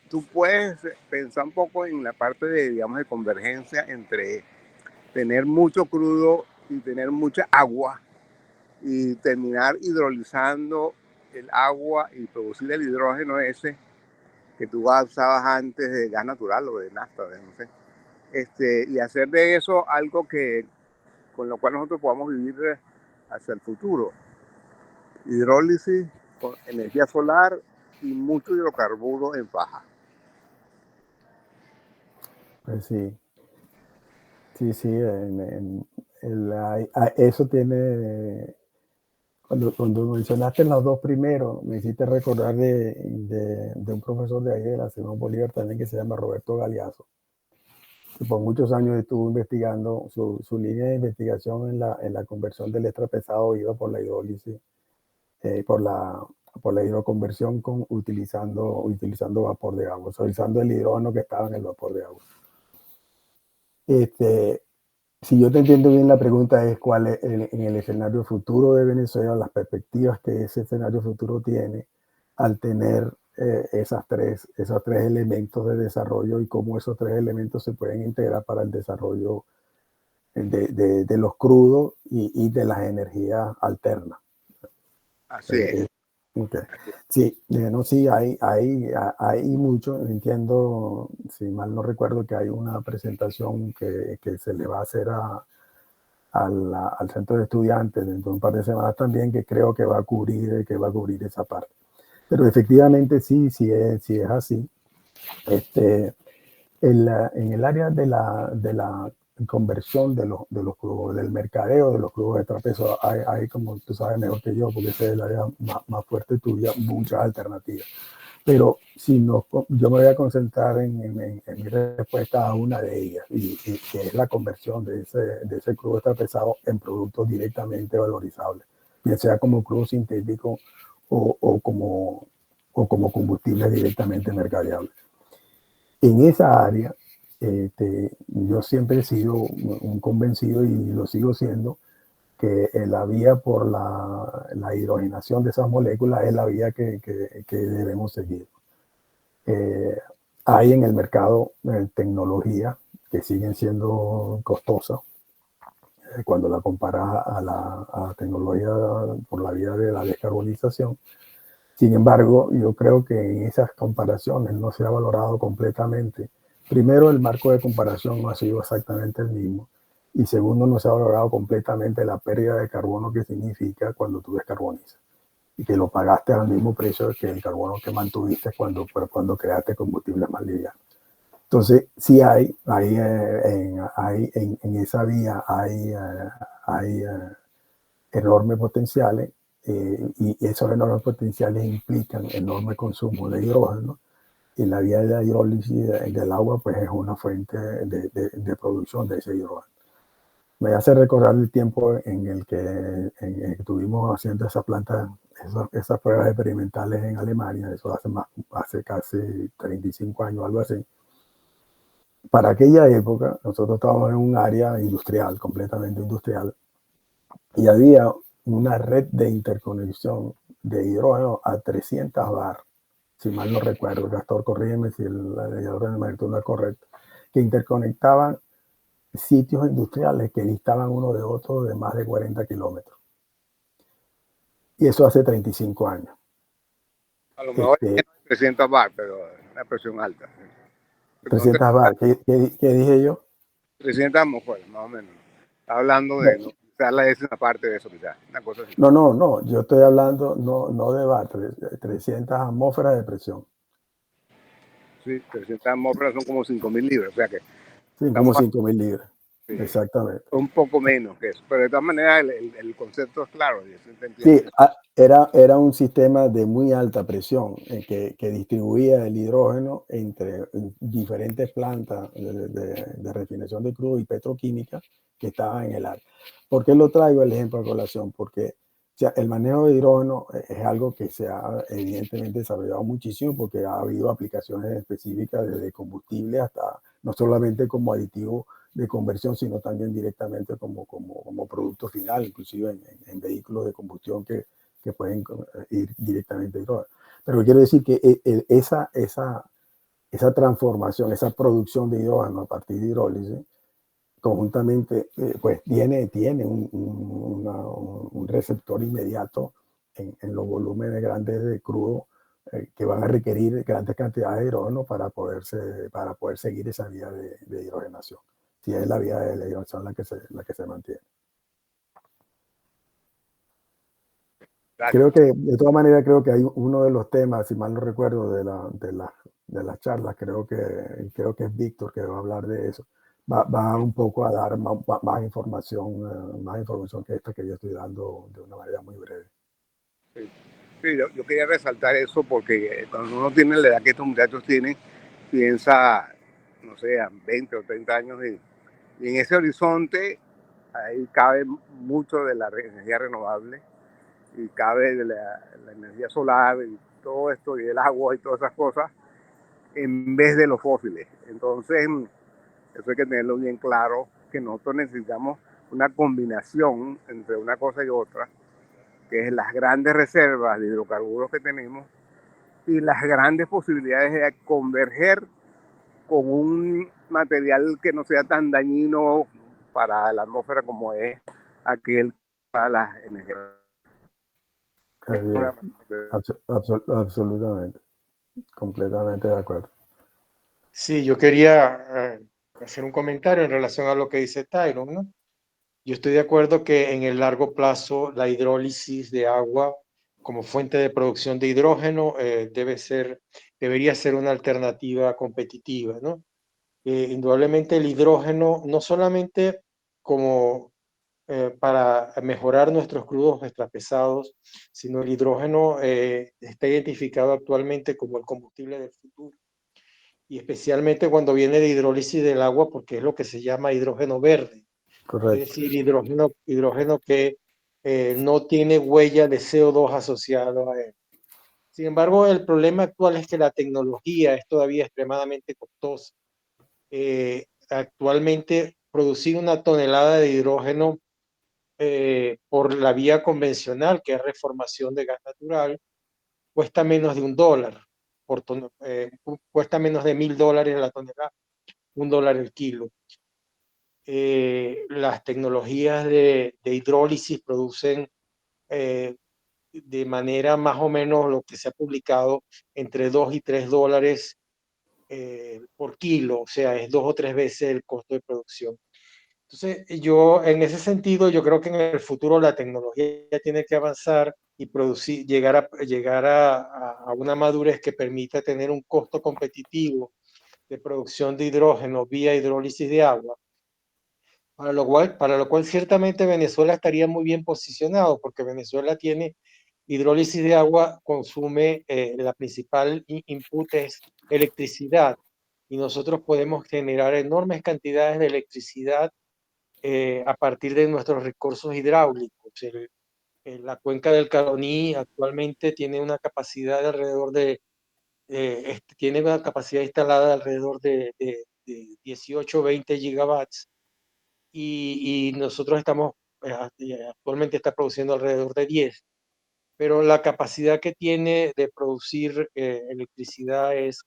H: Tú puedes pensar un poco en la parte de, digamos, de convergencia entre tener mucho crudo y tener mucha agua y terminar hidrolizando el agua y producir el hidrógeno ese que tú usabas antes de gas natural o de nafta, no sé. Y hacer de eso algo con lo cual nosotros podamos vivir hacia el futuro. Hidrólisis con energía solar y mucho hidrocarburo en faja.
A: Pues sí, sí, eso tiene, cuando mencionaste los dos primeros, me hiciste recordar de un profesor de ahí de la Simón Bolívar también que se llama Roberto Galeazzo, que por muchos años estuvo investigando, su línea de investigación en la conversión del extra pesado iba por la hidrólisis, por la hidroconversión utilizando vapor de agua, utilizando el hidrógeno que estaba en el vapor de agua. Si yo te entiendo bien, la pregunta es cuál es en el escenario futuro de Venezuela, las perspectivas que ese escenario futuro tiene al tener esos tres elementos de desarrollo y cómo esos tres elementos se pueden integrar para el desarrollo de los crudos y de las energías alternas.
H: Así es.
A: Okay. Sí, no, sí, hay mucho. Entiendo, si mal no recuerdo, que hay una presentación que se le va a hacer al centro de estudiantes dentro de un par de semanas también, que creo que va a cubrir esa parte. Pero efectivamente sí es así. En el área de la conversión de los cubos, del mercadeo de los cubos de extrapeso, hay, como tú sabes mejor que yo, porque ese es el área más fuerte tuya, muchas alternativas. Pero yo me voy a concentrar en mi respuesta a una de ellas, y que es la conversión de ese crudo extrapesado en productos directamente valorizables, ya sea como crudo sintético o como combustible directamente mercadeable. En esa área, yo siempre he sido un convencido, y lo sigo siendo, que la vía por la hidrogenación de esas moléculas es la vía que debemos seguir. Hay en el mercado tecnologías que siguen siendo costosas cuando la comparas a la tecnología por la vía de la descarbonización. Sin embargo, yo creo que en esas comparaciones no se ha valorado completamente. Primero, el marco de comparación no ha sido exactamente el mismo. Y segundo, no se ha valorado completamente la pérdida de carbono que significa cuando tú descarbonizas. Y que lo pagaste al mismo precio que el carbono que mantuviste cuando creaste combustibles más livianos. Entonces, sí en esa vía hay enormes potenciales. Y esos enormes potenciales implican enorme consumo de hidrógeno, y la vía de la hidrólisis del agua pues es una fuente de producción de ese hidrógeno. Me hace recordar el tiempo en el que estuvimos haciendo esas pruebas experimentales en Alemania. Eso hace casi 35 años, algo así. Para aquella época nosotros estábamos en un área industrial, completamente industrial, y había una red de interconexión de hidrógeno a 300 bar, si mal no recuerdo, Gastón, corrígeme si el orden de magnitud no es correcto, que interconectaban sitios industriales que distaban uno de otro de más de 40 kilómetros. Y eso hace 35 años.
H: A lo mejor 300 bar, pero una presión alta.
A: 300 bar, ¿qué dije yo?
H: 300 atmósferas, más o menos. Está hablando de, no, quizás la décima parte de eso, quizás, una cosa así.
A: No, yo estoy hablando no de bar, 300 atmósferas de presión.
H: Sí, 300 atmósferas son como 5.000 libras, o sea que...
A: Sí, como 5.000 libras. Sí, exactamente.
H: Un poco menos que eso, pero de todas maneras el concepto es claro.
A: Sí, era un sistema de muy alta presión que distribuía el hidrógeno entre diferentes plantas de refinación de crudo y petroquímica que estaban en el área. ¿Por qué lo traigo el ejemplo a colación? Porque el manejo de hidrógeno es algo que se ha evidentemente desarrollado muchísimo, porque ha habido aplicaciones específicas desde combustible hasta no solamente como aditivo de conversión, sino también directamente como producto final, inclusive en vehículos de combustión que pueden ir directamente a hidrógeno. Pero quiero decir que esa transformación, esa producción de hidrógeno a partir de hidrólisis, conjuntamente, pues tiene un receptor inmediato en los volúmenes grandes de crudo que van a requerir grandes cantidades de hidrógeno para poder seguir esa vía de hidrogenación. Si es la vía de la hidrogenación la que se mantiene. Creo que, de todas maneras, creo que hay uno de los temas, si mal no recuerdo, de las la charla, creo que es Víctor que va a hablar de eso. Va un poco a dar más información que esta que yo estoy dando de una manera muy breve.
H: Sí, sí, yo quería resaltar eso porque cuando uno tiene la edad que estos muchachos tienen, piensa, no sé, a 20 o 30 años y en ese horizonte ahí cabe mucho de la energía renovable y cabe de la energía solar y todo esto y el agua y todas esas cosas en vez de los fósiles. Entonces, eso hay que tenerlo bien claro, que nosotros necesitamos una combinación entre una cosa y otra, que es las grandes reservas de hidrocarburos que tenemos y las grandes posibilidades de converger con un material que no sea tan dañino para la atmósfera como es aquel para las energías.
A: Absolutamente, completamente de acuerdo.
C: Sí, yo quería hacer un comentario en relación a lo que dice Tyron, ¿no? Yo estoy de acuerdo que en el largo plazo la hidrólisis de agua como fuente de producción de hidrógeno debería ser una alternativa competitiva, ¿no? Indudablemente el hidrógeno, no solamente como para mejorar nuestros crudos extrapesados, sino el hidrógeno está identificado actualmente como el combustible del futuro, y especialmente cuando viene de hidrólisis del agua, porque es lo que se llama hidrógeno verde.
A: Correcto.
C: Es decir, hidrógeno que no tiene huella de CO2 asociado a él. Sin embargo, el problema actual es que la tecnología es todavía extremadamente costosa. Actualmente, producir una tonelada de hidrógeno por la vía convencional, que es reformación de gas natural, cuesta menos de $1. Cuesta menos de $1.000 la tonelada, $1 el kilo. Las tecnologías de hidrólisis producen de manera más o menos lo que se ha publicado entre $2 y $3 por kilo, o sea, es 2 o 3 veces el costo de producción. Entonces, yo en ese sentido, yo creo que en el futuro la tecnología tiene que avanzar y producir, llegar a una madurez que permita tener un costo competitivo de producción de hidrógeno vía hidrólisis de agua, para lo cual ciertamente Venezuela estaría muy bien posicionado, porque Venezuela tiene hidrólisis de agua, consume, la principal input es electricidad, y nosotros podemos generar enormes cantidades de electricidad a partir de nuestros recursos hidráulicos. La cuenca del Caroní actualmente tiene una capacidad de alrededor tiene una capacidad instalada de alrededor de 18 o 20 gigawatts, y nosotros actualmente está produciendo alrededor de 10, pero la capacidad que tiene de producir electricidad es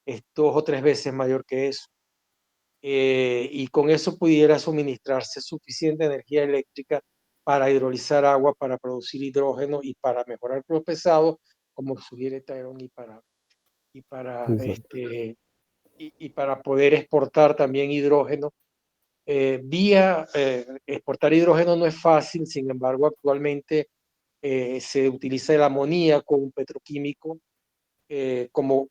C: 2 o 3 veces mayor que eso. Y con eso pudiera suministrarse suficiente energía eléctrica para hidrolizar agua, para producir hidrógeno y para mejorar los pesados, como sugiere Tyron, y para poder exportar también hidrógeno. Exportar hidrógeno no es fácil, sin embargo, actualmente se utiliza el amoníaco, un petroquímico, como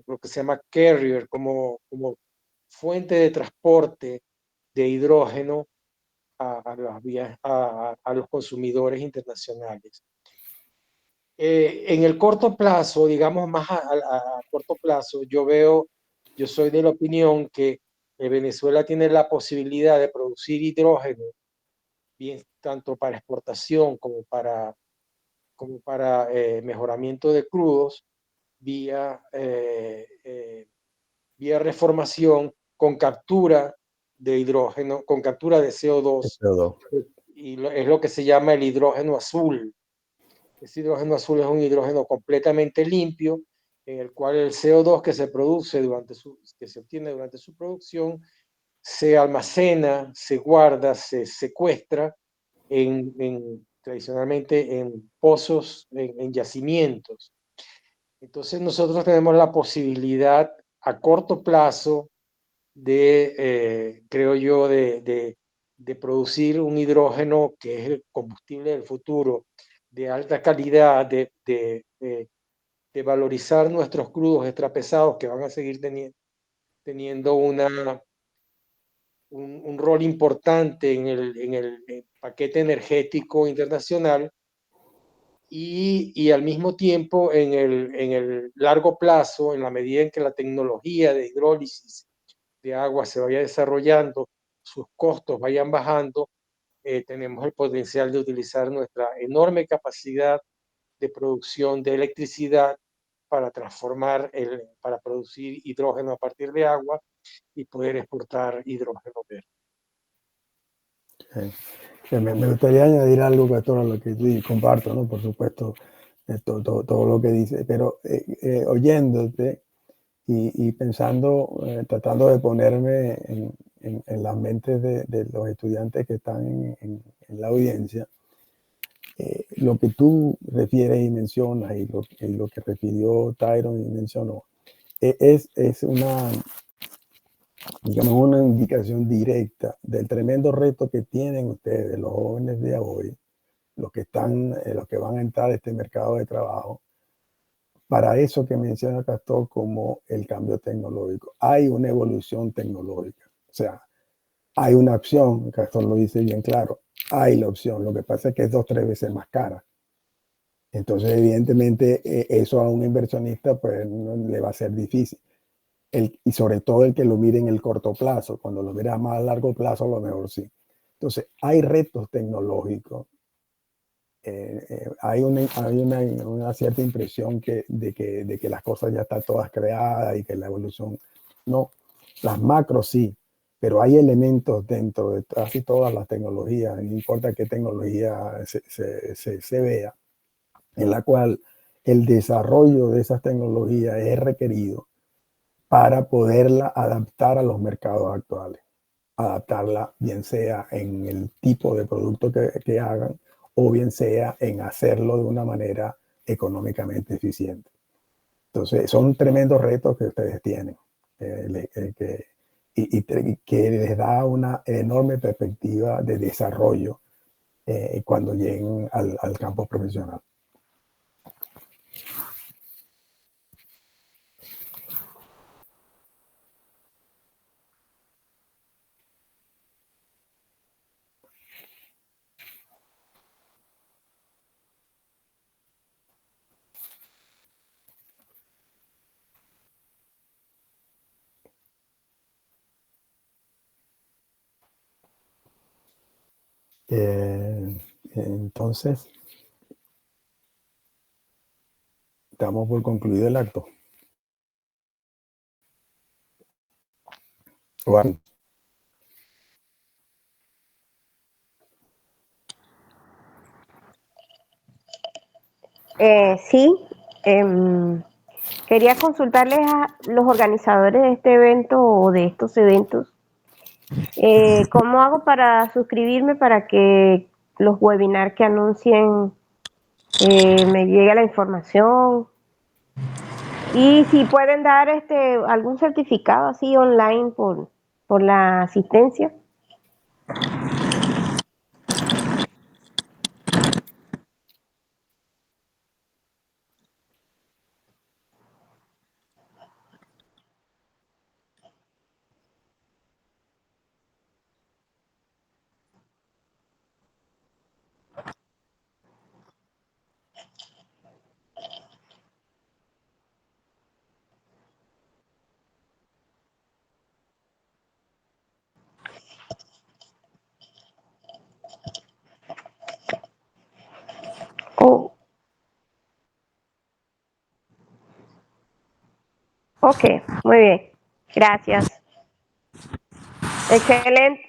C: lo que se llama carrier, como fuente de transporte de hidrógeno a los consumidores internacionales. En el corto plazo, digamos más a corto plazo, yo soy de la opinión que Venezuela tiene la posibilidad de producir hidrógeno, bien tanto para exportación como para mejoramiento de crudos vía reformación con captura de hidrógeno, con captura de CO2, y es lo que se llama el hidrógeno azul. Ese hidrógeno azul es un hidrógeno completamente limpio, en el cual el CO2 que se produce que se obtiene durante su producción se almacena, se guarda, se secuestra tradicionalmente en pozos, en yacimientos. Entonces nosotros tenemos la posibilidad a corto plazo creo yo, de producir un hidrógeno que es el combustible del futuro, de alta calidad, de valorizar nuestros crudos extrapesados que van a seguir teniendo un rol importante en el paquete energético internacional y al mismo tiempo en el largo plazo, en la medida en que la tecnología de hidrólisis de agua se vaya desarrollando, sus costos vayan bajando, tenemos el potencial de utilizar nuestra enorme capacidad de producción de electricidad para para producir hidrógeno a partir de agua y poder exportar hidrógeno verde.
A: Me gustaría añadir algo, Pastor, a lo que tú comparto, ¿no? Por supuesto, todo lo que dice, pero oyéndote y pensando, tratando de ponerme en las mentes de los estudiantes que están en la audiencia, lo que tú refieres y mencionas y lo que refirió Tyron y mencionó, es una, digamos, una indicación directa del tremendo reto que tienen ustedes, los jóvenes de hoy, los que van a entrar a este mercado de trabajo, para eso que menciona Castor como el cambio tecnológico. Hay una evolución tecnológica, o sea, hay una opción, Castor lo dice bien claro, hay la opción, lo que pasa es que es 2 o 3 veces más cara. Entonces, evidentemente, eso a un inversionista pues no le va a ser difícil. Y sobre todo el que lo mire en el corto plazo, cuando lo mira a más largo plazo, a lo mejor sí. Entonces, hay retos tecnológicos. Hay una cierta impresión de que las cosas ya están todas creadas y que la evolución no. Las macros sí, pero hay elementos dentro de casi todas las tecnologías, no importa qué tecnología se vea, en la cual el desarrollo de esas tecnologías es requerido para poderla adaptar a los mercados actuales. Adaptarla bien sea en el tipo de producto que hagan o bien sea en hacerlo de una manera económicamente eficiente. Entonces, son tremendos retos que ustedes tienen y que les da una enorme perspectiva de desarrollo cuando lleguen al campo profesional. Entonces, estamos por concluir el acto. Juan.
D: Sí, quería consultarles a los organizadores de este evento o de estos eventos. ¿Cómo hago para suscribirme para que los webinars que anuncien me llegue la información? Y si pueden dar algún certificado así online por la asistencia. Oh, ok, muy bien. Gracias. Excelente.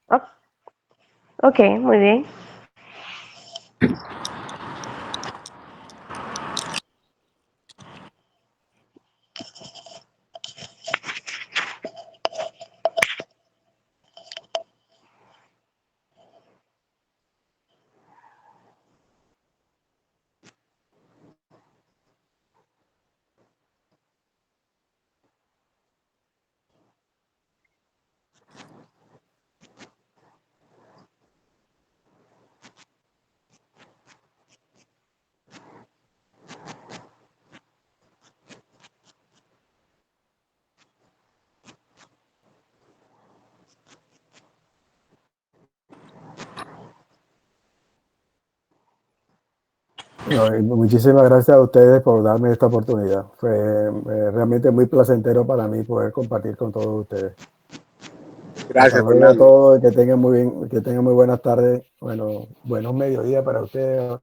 D: Oh, ok, muy bien.
A: No, y muchísimas gracias a ustedes por darme esta oportunidad. Fue realmente muy placentero para mí poder compartir con todos ustedes. Hasta
H: Gracias,
A: luego a
H: Fernando.
A: todos, que tengan muy bien, que tengan muy buenas tardes, bueno, buenos mediodías para ustedes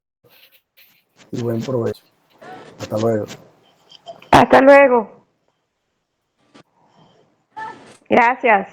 A: y buen provecho. Hasta luego.
D: Hasta luego. Gracias.